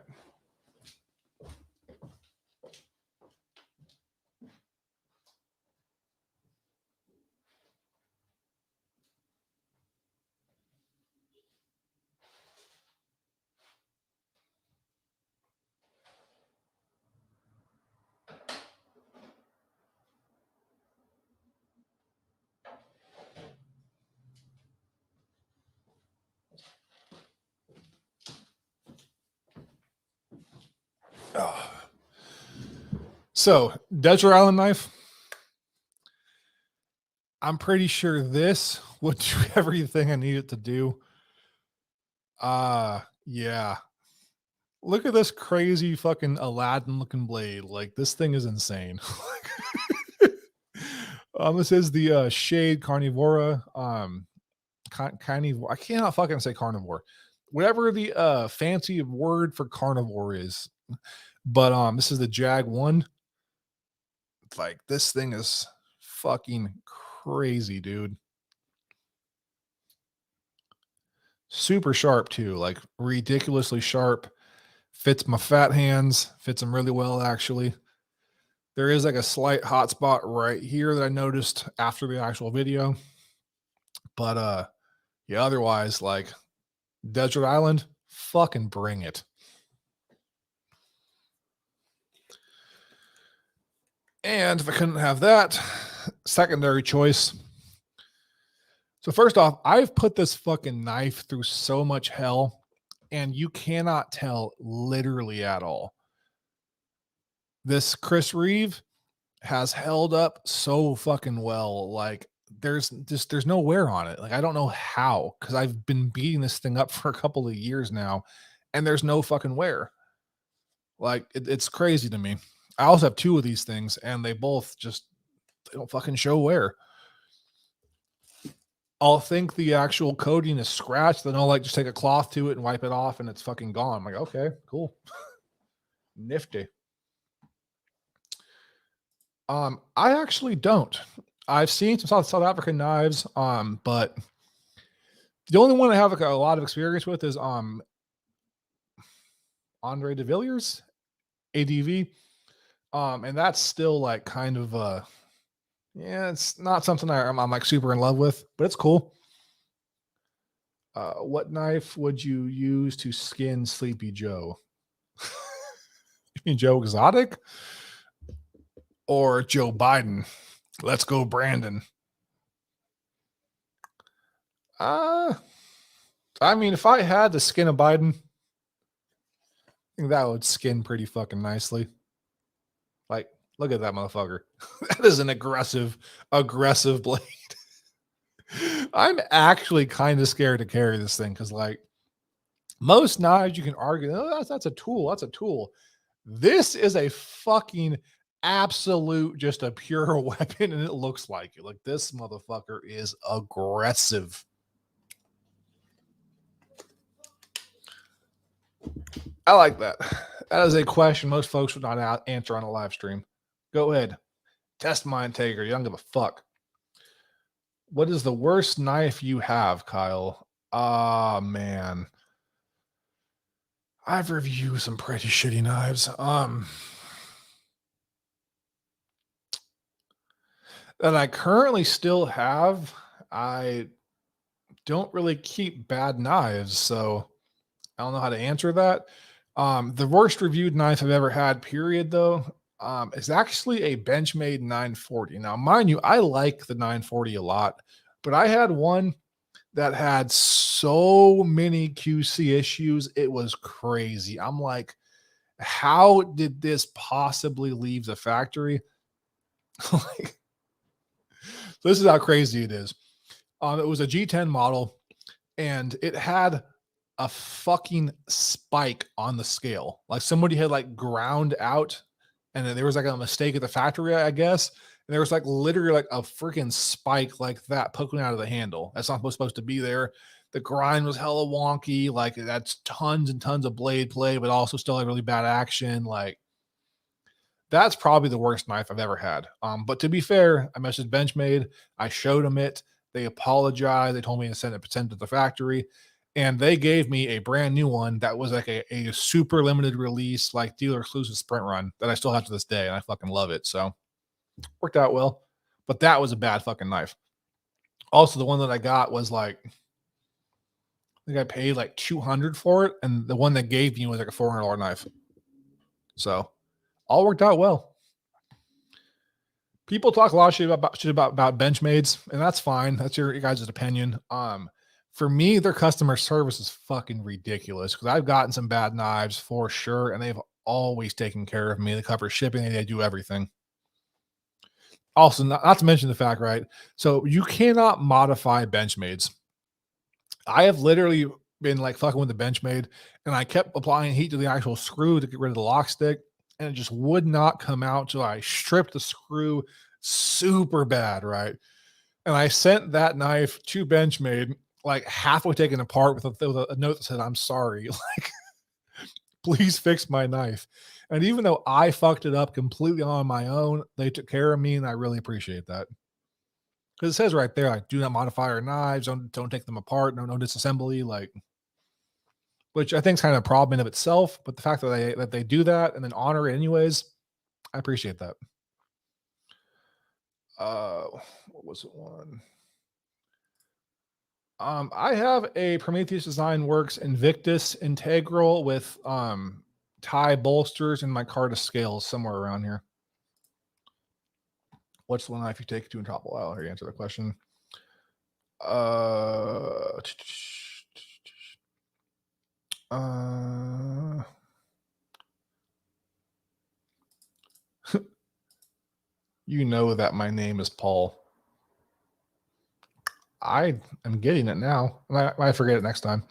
S1: So, Desert Island knife. I'm pretty sure this would do everything I need it to do. Yeah. Look at this crazy fucking Aladdin looking blade. Like, this thing is insane. This is the Shade Carnivora. I cannot fucking say carnivore. Whatever the fancy word for carnivore is. But this is the Jag 1. Like, this thing is fucking crazy, dude. Super sharp too, like ridiculously sharp. Fits my fat hands, fits them really well actually. There is like a slight hot spot right here that I noticed after the actual video. But yeah, otherwise, like, Desert Island, fucking bring it. And if I couldn't have that, secondary choice. So first off, I've put this fucking knife through so much hell, and you cannot tell literally at all. This Chris Reeve has held up so fucking well. Like, there's no wear on it. Like, I don't know how, because I've been beating this thing up for a couple of years now, and there's no fucking wear. Like, it's crazy to me. I also have 2 of these things, and they both just, they don't fucking show wear. I'll think the actual coating is scratched, then I'll like just take a cloth to it and wipe it off, and it's fucking gone. I'm like, okay, cool. Nifty. I actually don't. I've seen some South African knives, but the only one I have like a lot of experience with is Andre de Villiers, ADV. And that's still like kind of yeah, it's not something I'm like super in love with, but it's cool. What knife would you use to skin Sleepy Joe? You mean Joe Exotic or Joe Biden? Let's go, Brandon. I mean, if I had to skin a Biden, I think that would skin pretty fucking nicely. Like, look at that motherfucker. That is an aggressive blade. I'm actually kind of scared to carry this thing because, like, most knives you can argue, oh, that's a tool. That's a tool. This is a fucking absolute, just a pure weapon, and it looks like it. Like, this motherfucker is aggressive. I like that. That is a question most folks would not answer on a live stream. Go ahead. Test my integrity. You don't give a fuck. What is the worst knife you have, Kyle? Man. I've reviewed some pretty shitty knives. That I currently still have. I don't really keep bad knives, so I don't know how to answer that. The worst reviewed knife I've ever had, period, though, is actually a Benchmade 940. Now, mind you, I like the 940 a lot, but I had one that had so many QC issues. It was crazy. I'm like, how did this possibly leave the factory? Like, this is how crazy it is. It was a G10 model, and it had a fucking spike on the scale. Like, somebody had like ground out, and then there was like a mistake at the factory, I guess. And there was like literally like a freaking spike like that poking out of the handle. That's not supposed to be there. The grind was hella wonky. Like, that's tons and tons of blade play, but also still like really bad action. Like, that's probably the worst knife I've ever had. But to be fair, I messaged Benchmade. I showed them it. They apologized. They told me to send it to the factory. And they gave me a brand new one that was like a super limited release, like dealer exclusive sprint run that I still have to this day. And I fucking love it. So worked out well. But that was a bad fucking knife. Also, the one that I got was like, I think I paid like $200 for it. And the one that gave me was like a $400 knife. So all worked out well. People talk a lot of shit about Benchmades, and that's fine. That's your guys' opinion. For me, their customer service is fucking ridiculous because I've gotten some bad knives for sure, and they've always taking care of me. They cover shipping, they do everything. Also, not to mention the fact, right? So you cannot modify Benchmades. I have literally been like fucking with the Benchmade, and I kept applying heat to the actual screw to get rid of the lock stick, and it just would not come out till I stripped the screw super bad, right? And I sent that knife to Benchmade, like halfway taken apart with a note that said, "I'm sorry, like please fix my knife." And even though I fucked it up completely on my own, they took care of me, and I really appreciate that. Because it says right there, like, do not modify our knives, don't take them apart, no disassembly, like, which I think is kind of a problem in of itself. But the fact that they do that and then honor it anyways, I appreciate that. What was it one? I have a Prometheus Design Works Invictus Integral with tie bolsters in my cart of scales somewhere around here. What's the one knife you take to a top wall? Here, answer the question. You know that my name is Paul. I am getting it now. I might forget it next time.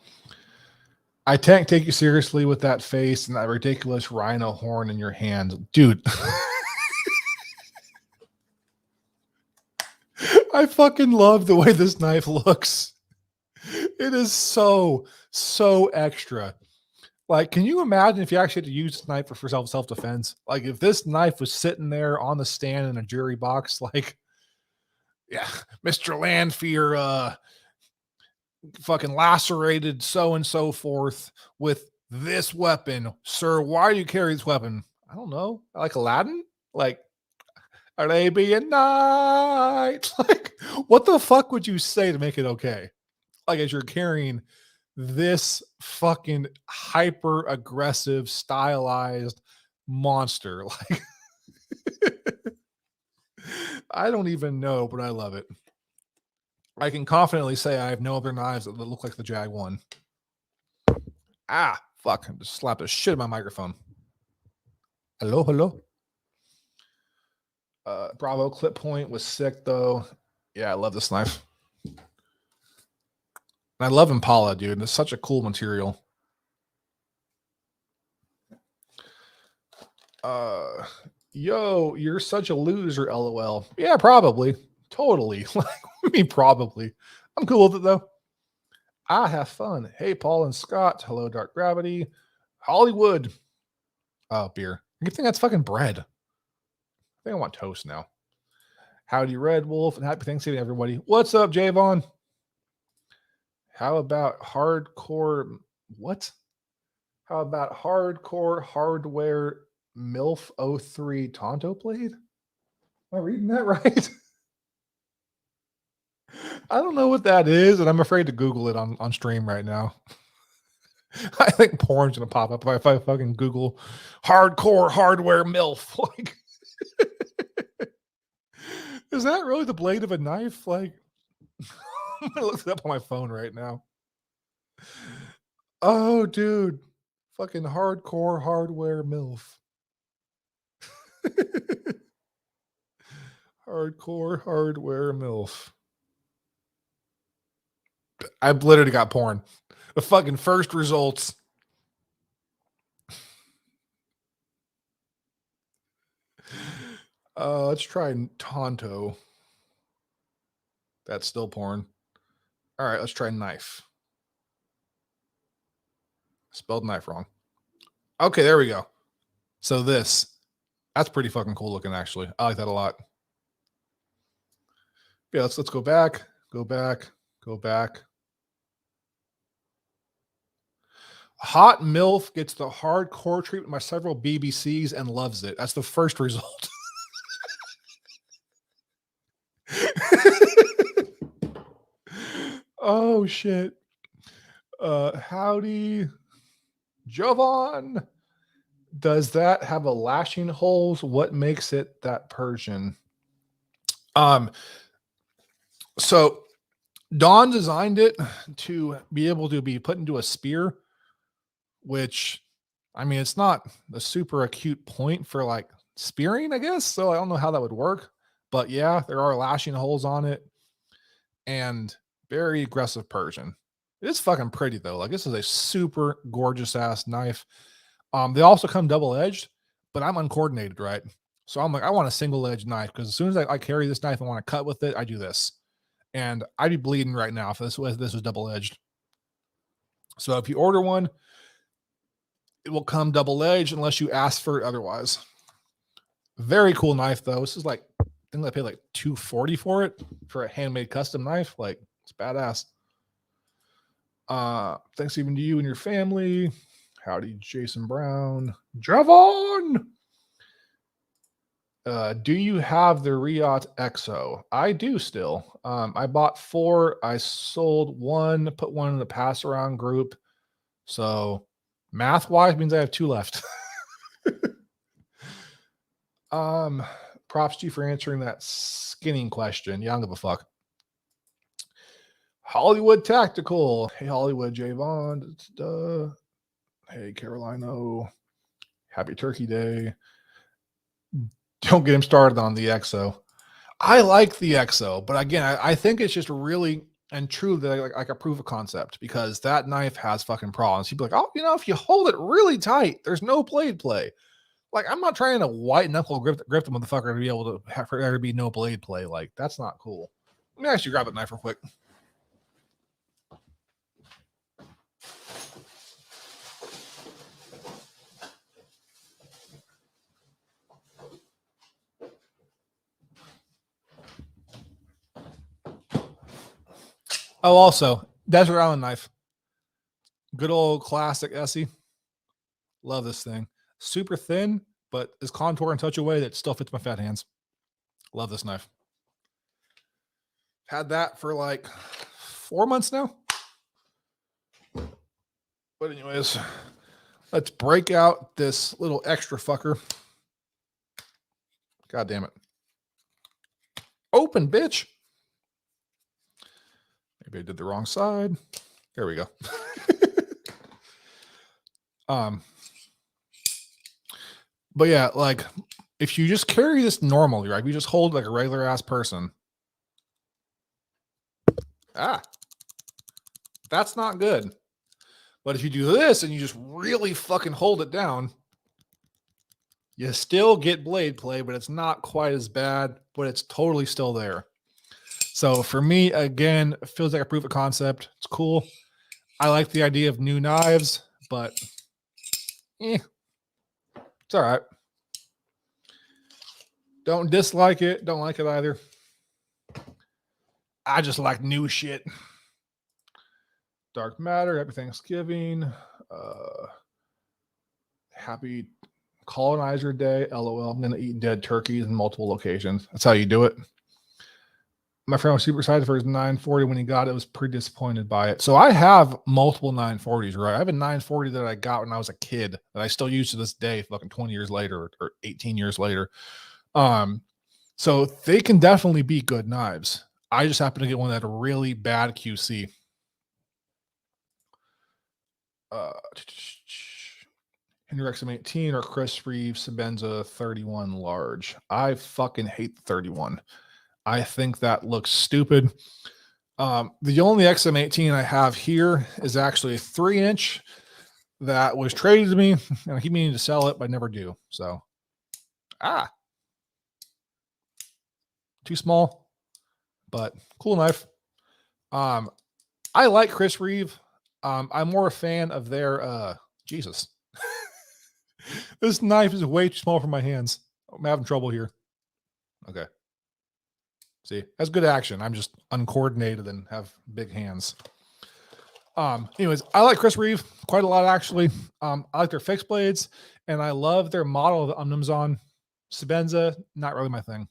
S1: I can't take you seriously with that face and that ridiculous rhino horn in your hand. Dude. I fucking love the way this knife looks. It is so extra. Like, can you imagine if you actually had to use this knife for self-defense? Like, if this knife was sitting there on the stand in a jury box, like, yeah, Mr. Landfear fucking lacerated so and so forth with this weapon. Sir, why do you carry this weapon? I don't know. Like Aladdin? Like, Arabian Night. Like, what the fuck would you say to make it okay? Like, as you're carrying this fucking hyper aggressive, stylized monster. Like, I don't even know, but I love it. I can confidently say I have no other knives that look like the Jag 1. Ah, fuck. I just slapped the shit in my microphone. Hello. Bravo clip point was sick, though. Yeah, I love this knife. And I love Impala, dude. It's such a cool material. Yo, you're such a loser, LOL. Yeah, probably. Totally. Like, I mean, probably. I'm cool with it, though. I have fun. Hey, Paul and Scott. Hello, Dark Gravity. Hollywood. Oh, beer. You think that's fucking bread. I think I want toast now. Howdy, Red Wolf, and happy Thanksgiving, everybody. What's up, Javon? How about hardcore? What? How about hardcore hardware MILF 03 Tonto Blade? Am I reading that right? I don't know what that is, and I'm afraid to Google it on stream right now. I think porn's gonna pop up if I fucking Google hardcore hardware MILF. Like, is that really the blade of a knife? Like, I'm gonna look it up on my phone right now. Oh, dude, fucking hardcore hardware MILF. Hardcore hardware MILF. I've literally got porn. The fucking first results. Let's try Tonto. That's still porn. All right, let's try knife. Spelled knife wrong. Okay, there we go. So that's pretty fucking cool looking, actually. I like that a lot. Yeah, let's go back. Hot MILF gets the hardcore treatment by several BBCs and loves it. That's the first result. Oh shit. Howdy, Jovan. Does that have a lashing holes? What makes it that Persian? So Don designed it to be able to be put into a spear, which I mean, it's not a super acute point for like spearing, I guess. So I don't know how that would work. But yeah, there are lashing holes on it. And very aggressive Persian. It is fucking pretty though. Like this is a super gorgeous ass knife. They also come double edged, but I'm uncoordinated, right? So I'm like, I want a single edged knife because as soon as I carry this knife and want to cut with it, I do this, and I'd be bleeding right now if this was double edged. So if you order one, it will come double edged unless you ask for it otherwise. Very cool knife though. This is like, I think I paid like $240 for it for a handmade custom knife. Like it's badass. Thanks even to you and your family. Howdy, Jason Brown. Javon! Do you have the Riot EXO? I do still. I bought 4. I sold 1, put 1 in the pass around group. So math-wise means I have 2 left. Props to you for answering that skinning question. Yeah, I don't give a fuck. Hollywood Tactical. Hey, Hollywood, Javon. Hey, Carolino. Happy Turkey Day. Don't get him started on the EXO. I like the EXO, but again, I think it's just really and true that like a proof of concept because that knife has fucking problems. People like, oh, if you hold it really tight, there's no blade play. Like, I'm not trying to white knuckle grip the motherfucker to be able to have for there to be no blade play. Like, that's not cool. Let me actually grab that knife real quick. Oh, also, Desert Island knife. Good old classic Essie. Love this thing. Super thin, but is contoured in such a way that it still fits my fat hands. Love this knife. Had that for like 4 months now. But anyways, let's break out this little extra fucker. God damn it. Open, bitch. Maybe I did the wrong side. There we go. But yeah, like if you just carry this normally, right? If you just hold like a regular ass person. That's not good. But if you do this and you just really fucking hold it down, you still get blade play, but it's not quite as bad, but it's totally still there. So for me, again, it feels like a proof of concept. It's cool. I like the idea of new knives, but it's all right. Don't dislike it. Don't like it either. I just like new shit. Dark Matter. Happy Thanksgiving. Happy Colonizer Day. LOL. I'm going to eat dead turkeys in multiple locations. That's how you do it. My friend was super excited for his 940 when he got it. Was pretty disappointed by it. So I have multiple 940s, right? I have a 940 that I got when I was a kid that I still use to this day, fucking 20 years later or 18 years later. So they can definitely be good knives. I just happen to get one that had a really bad QC. Henry XM18 or Chris Reeves Sebenza 31 large. I fucking hate the 31. I think that looks stupid. The only XM18 I have here is actually a 3-inch that was traded to me, and I keep meaning to sell it, but I never do. So, too small, but cool knife. I like Chris Reeve. I'm more a fan of their Jesus. This knife is way too small for my hands. I'm having trouble here. Okay. See, that's good action. I'm just uncoordinated and have big hands. Anyways, I like Chris Reeve quite a lot, actually. I like their fixed blades, and I love their model of the Omniums on. Sebenza, not really my thing.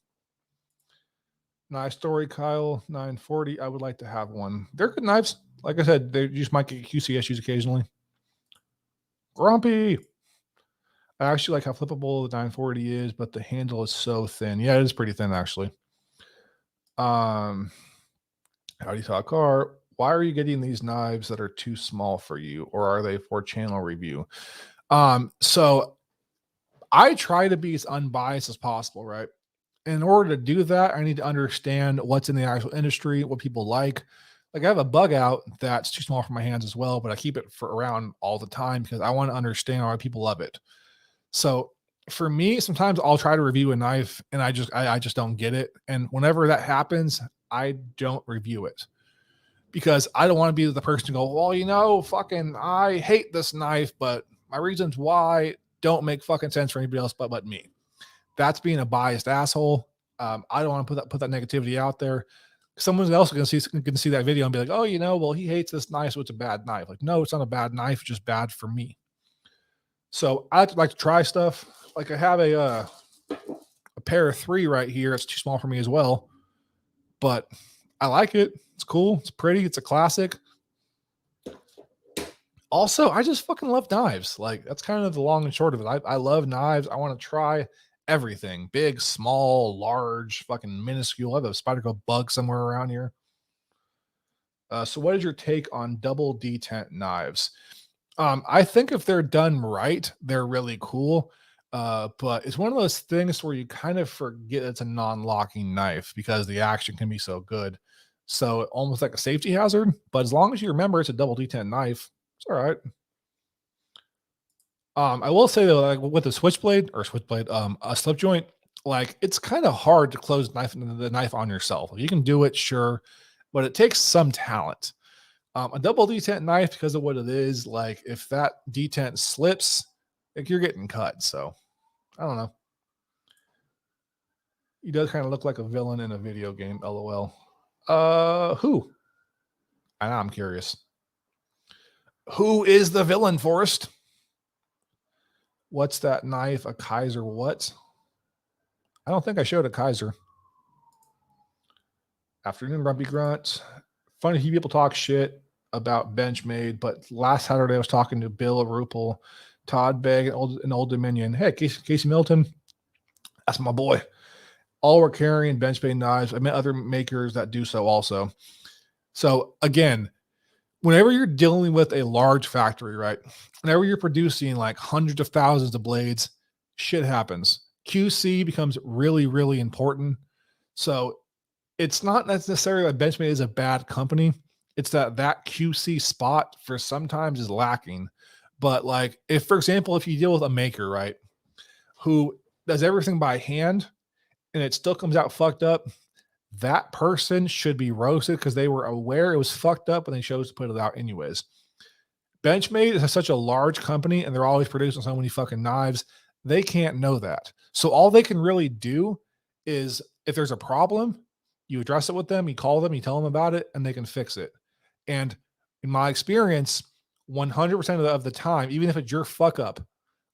S1: Nice story, Kyle. 940. I would like to have one. They're good knives. Like I said, they just might get QC issues occasionally. Grumpy. I actually like how flippable the 940 is, but the handle is so thin. Yeah, it is pretty thin, actually. Howdy Talk Car. Why are you getting these knives that are too small for you, or are they for channel review? So I try to be as unbiased as possible, right? In order to do that, I need to understand what's in the actual industry, what people like. Like I have a bug out that's too small for my hands as well, but I keep it for around all the time because I want to understand why people love it. So for me, sometimes I'll try to review a knife and I just don't get it. And whenever that happens, I don't review it because I don't want to be the person to go, well, fucking I hate this knife, but my reasons why don't make fucking sense for anybody else but me. That's being a biased asshole. I don't want to put that negativity out there. Someone else can see that video and be like, oh, well, he hates this knife, so it's a bad knife. Like, no, it's not a bad knife, it's just bad for me. So I like to try stuff. Like I have a pair of 3 right here. It's too small for me as well, but I like it. It's cool. It's pretty. It's a classic. Also, I just fucking love knives. Like that's kind of the long and short of it. I love knives. I want to try everything. Big, small, large, fucking minuscule. I have a Spyderco bug somewhere around here. So what is your take on double detent knives? I think if they're done right, they're really cool. But it's one of those things where you kind of forget it's a non-locking knife because the action can be so good. So almost like a safety hazard. But as long as you remember it's a double detent knife, it's all right. I will say though, like with a a slip joint, like it's kind of hard to close the knife on yourself. You can do it, sure, but it takes some talent. A double detent knife, because of what it is, like if that detent slips, like you're getting cut. So I don't know. He does kind of look like a villain in a video game, lol. Who? I'm curious. Who is the villain, Forrest? What's that knife? A Kaiser what? I don't think I showed a Kaiser. Afternoon, Grumpy Grunt. Funny people talk shit about Benchmade, but last Saturday I was talking to Bill Rupel, Todd Begg, and Old Dominion. Hey, Casey Milton, that's my boy. All were carrying Benchmade knives. I met other makers that do so also. So again, whenever you're dealing with a large factory, right? Whenever you're producing like hundreds of thousands of blades, shit happens. QC becomes really, really important. So it's not necessarily that Benchmade is a bad company. It's that QC spot for sometimes is lacking. But like if, for example, if you deal with a maker, right, who does everything by hand and it still comes out fucked up, that person should be roasted because they were aware it was fucked up and they chose to put it out anyways. Benchmade is such a large company and they're always producing so many fucking knives. They can't know that. So all they can really do is if there's a problem, you address it with them, you call them, you tell them about it, and they can fix it. And in my experience, 100% of the time, even if it's your fuck up,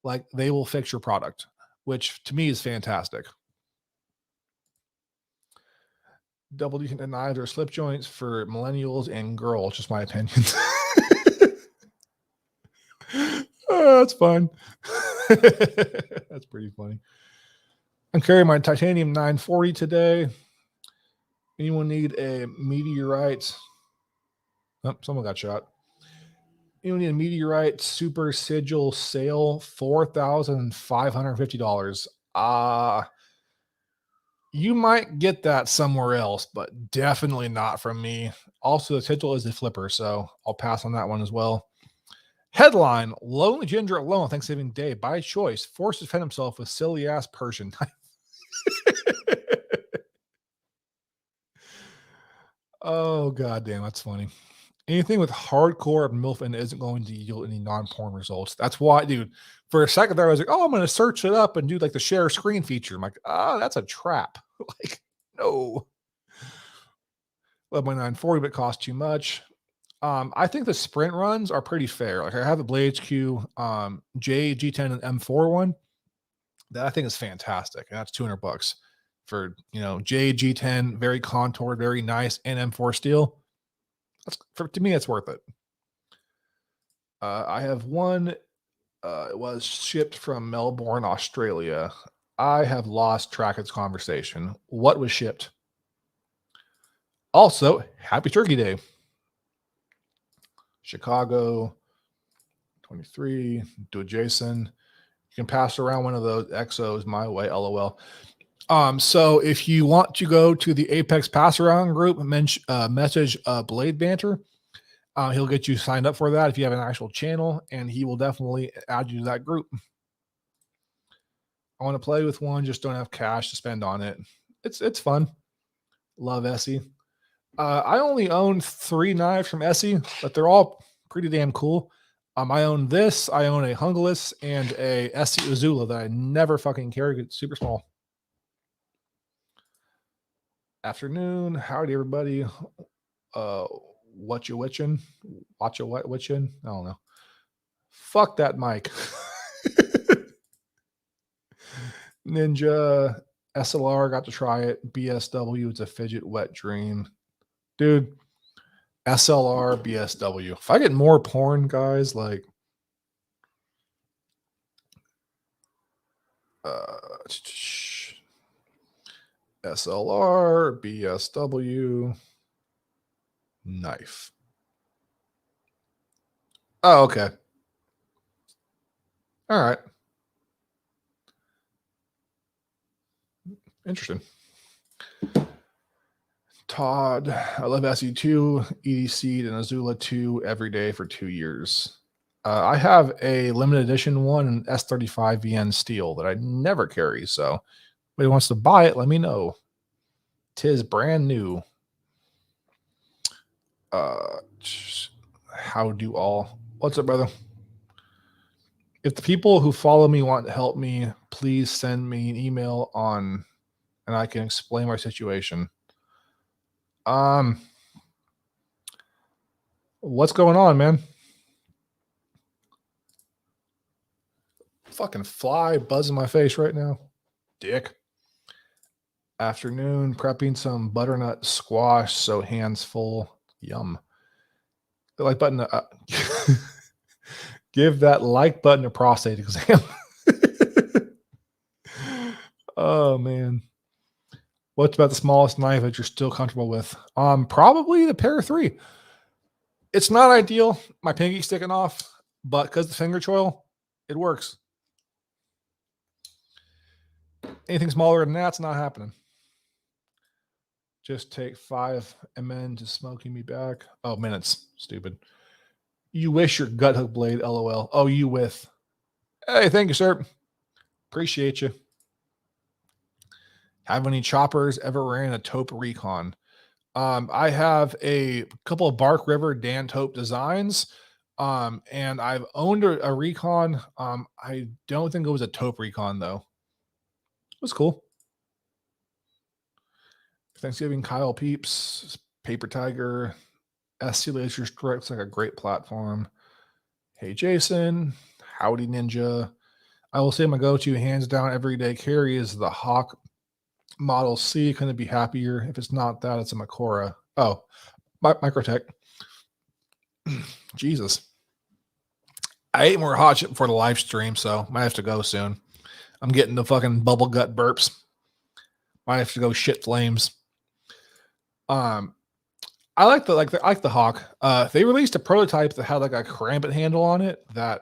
S1: like they will fix your product, which to me is fantastic. Double detent knives or slip joints for millennials and girls, just my opinion. Oh, that's fun. That's pretty funny. I'm carrying my titanium 940 today. Anyone need a meteorite? Oh, someone got shot. Anyone need a meteorite super sigil sale? $4,550. You might get that somewhere else, but definitely not from me. Also, the sigil is a flipper, so I'll pass on that one as well. Headline: Lonely Ginger alone Thanksgiving Day by choice forced to defend himself with silly ass Persian knife. Oh goddamn, that's funny. Anything with hardcore MILF and isn't going to yield any non-porn results. That's why, dude. For a second there, I was like, "Oh, I'm going to search it up and do like the share screen feature." I'm like, "Oh, that's a trap." Like, no. Love my 940, but it costs too much. I think the sprint runs are pretty fair. Like I have the Blade HQ J G10 and M4 one that I think is fantastic, and that's $200 for J G10, very contoured, very nice, and M4 steel. To me, it's worth it. I have one. It was shipped from Melbourne, Australia. I have lost track of this conversation. What was shipped? Also, Happy Turkey Day. Chicago, 23. Do a Jason. You can pass around one of those XOs my way, LOL. So if you want to go to the Apex Pass Around group, message Blade Banter. He'll get you signed up for that if you have an actual channel, and he will definitely add you to that group. I want to play with one, just don't have cash to spend on it. It's fun. Love Essie. I only own 3 knives from Essie, but they're all pretty damn cool. I own this. I own a Hungalis and a Essie Uzula that I never fucking carry. It's super small. Afternoon. Howdy, everybody. What you witching? Watch a what witching? I don't know. Fuck that mic. Ninja SLR, got to try it. BSW, it's a fidget wet dream. Dude, SLR, BSW. If I get more porn, guys, like SLR, BSW, knife. Oh, okay. All right. Interesting. Todd, I love SE2, EDC, and Azula 2 every day for 2 years. I have a limited edition one, an S35 VN steel that I never carry. So, if anybody wants to buy it, let me know. Tis brand new. How do all? What's up, brother? If the people who follow me want to help me, please send me an email and I can explain my situation. What's going on, man? Fucking fly buzzing my face right now. Dick. Afternoon, prepping some butternut squash, so hands full. Yum. The like button. Give that like button a prostate exam. Oh, man. What's about the smallest knife that you're still comfortable with? Probably the Para 3. It's not ideal. My pinky's sticking off, but because the finger choil, it works. Anything smaller than that's not happening. Just take 5 MN to smoking me back. Oh, minutes. Stupid. You wish your gut hook blade, LOL. Oh, you with. Hey, thank you, sir. Appreciate you. Have any choppers ever ran a taupe recon? I have a couple of Bark River Dan taupe designs. And I've owned a recon. I don't think it was a taupe recon though. It was cool. Thanksgiving, Kyle Peeps, Paper Tiger, SC Laser Strike's like a great platform. Hey Jason, howdy Ninja. I will say my go-to hands down everyday carry is the Hawk Model C. Couldn't be happier. If it's not that, it's a Makora. Oh, Microtech. Jesus. I ate more hot shit before the live stream, so might have to go soon. I'm getting the fucking bubble gut burps. Might have to go shit flames. I like the Hawk. They released a prototype that had like a cramp it handle on it that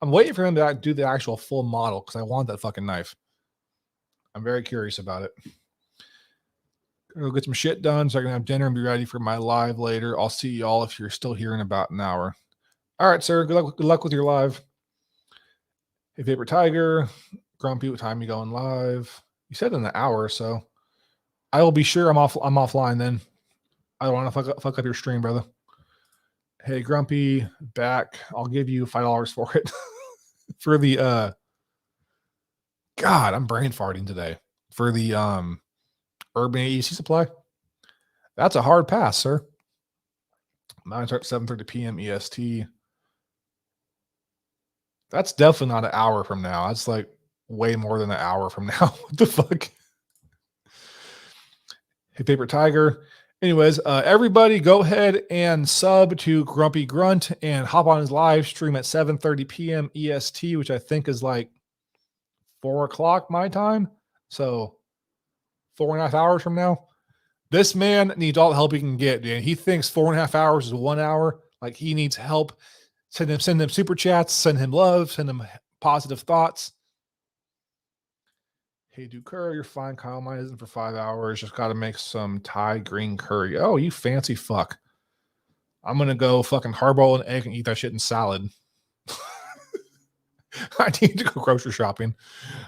S1: I'm waiting for him to do the actual full model because I want that fucking knife. I'm very curious about it. Go get some shit done so I can have dinner and be ready for my live later. I'll see y'all if you're still here in about an hour. All right, sir. Good luck with your live. Hey, Paper Tiger. Grumpy, what time you going live? You said in an hour, so I will be sure I'm offline then. I don't want to fuck up your stream, brother. Hey, Grumpy, back. I'll give you $5 for it. For the God, I'm brain farting today. For the Urban AEC supply. That's a hard pass, sir. Mine starts 7:30 p.m. EST. That's definitely not an hour from now. That's like way more than an hour from now. What the fuck? Hey, Paper Tiger. Anyways, everybody go ahead and sub to Grumpy Grunt and hop on his live stream at 7:30 p.m. EST, which I think is like 4 o'clock my time. So 4.5 hours from now. This man needs all the help he can get, dude. He thinks 4.5 hours is 1 hour. Like he needs help Send him super chats, send him love, send him positive thoughts. Hey, do curry, you're fine. Kyle, mine isn't for 5 hours. Just got to make some Thai green curry. Oh, you fancy fuck. I'm going to go fucking hard-boil an egg and eat that shit in salad. I need to go grocery shopping.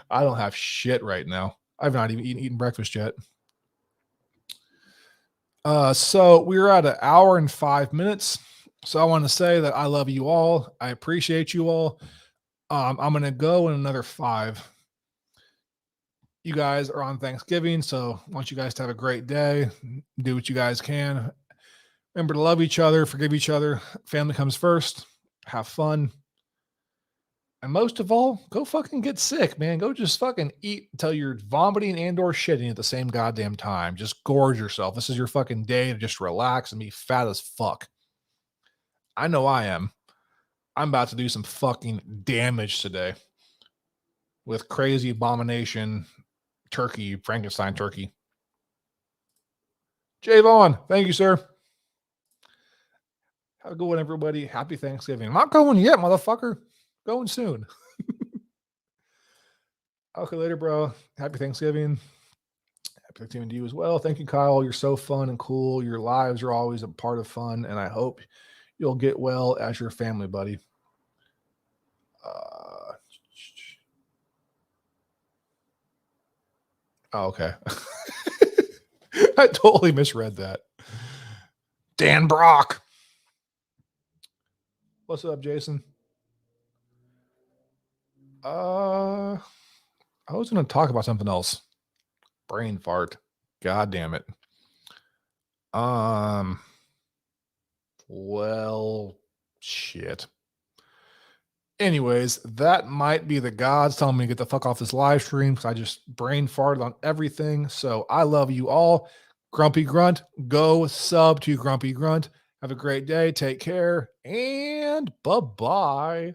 S1: I don't have shit right now. I've not even eaten breakfast yet. So we're at 1 hour and 5 minutes. So I want to say that I love you all. I appreciate you all. I'm going to go in another 5. You guys are on Thanksgiving, so I want you guys to have a great day. Do what you guys can. Remember to love each other, forgive each other. Family comes first. Have fun. And most of all, go fucking get sick, man. Go just fucking eat until you're vomiting and or shitting at the same goddamn time. Just gorge yourself. This is your fucking day to just relax and be fat as fuck. I know I am. I'm about to do some fucking damage today with crazy abomination turkey, Frankenstein turkey. Javon, thank you, sir. Have a good one, everybody. Happy Thanksgiving. I'm not going yet, motherfucker. Going soon. Okay, later, bro. Happy Thanksgiving. Happy Thanksgiving to you as well. Thank you, Kyle. You're so fun and cool. Your lives are always a part of fun, and I hope you'll get well as your family, buddy. Oh, okay. I totally misread that. Dan Brock. What's up, Jason? I was going to talk about something else. Brain fart. God damn it. Well, shit. Anyways, that might be the gods telling me to get the fuck off this live stream because I just brain farted on everything. So I love you all. Grumpy Grunt, go sub to Grumpy Grunt. Have a great day. Take care and bye-bye.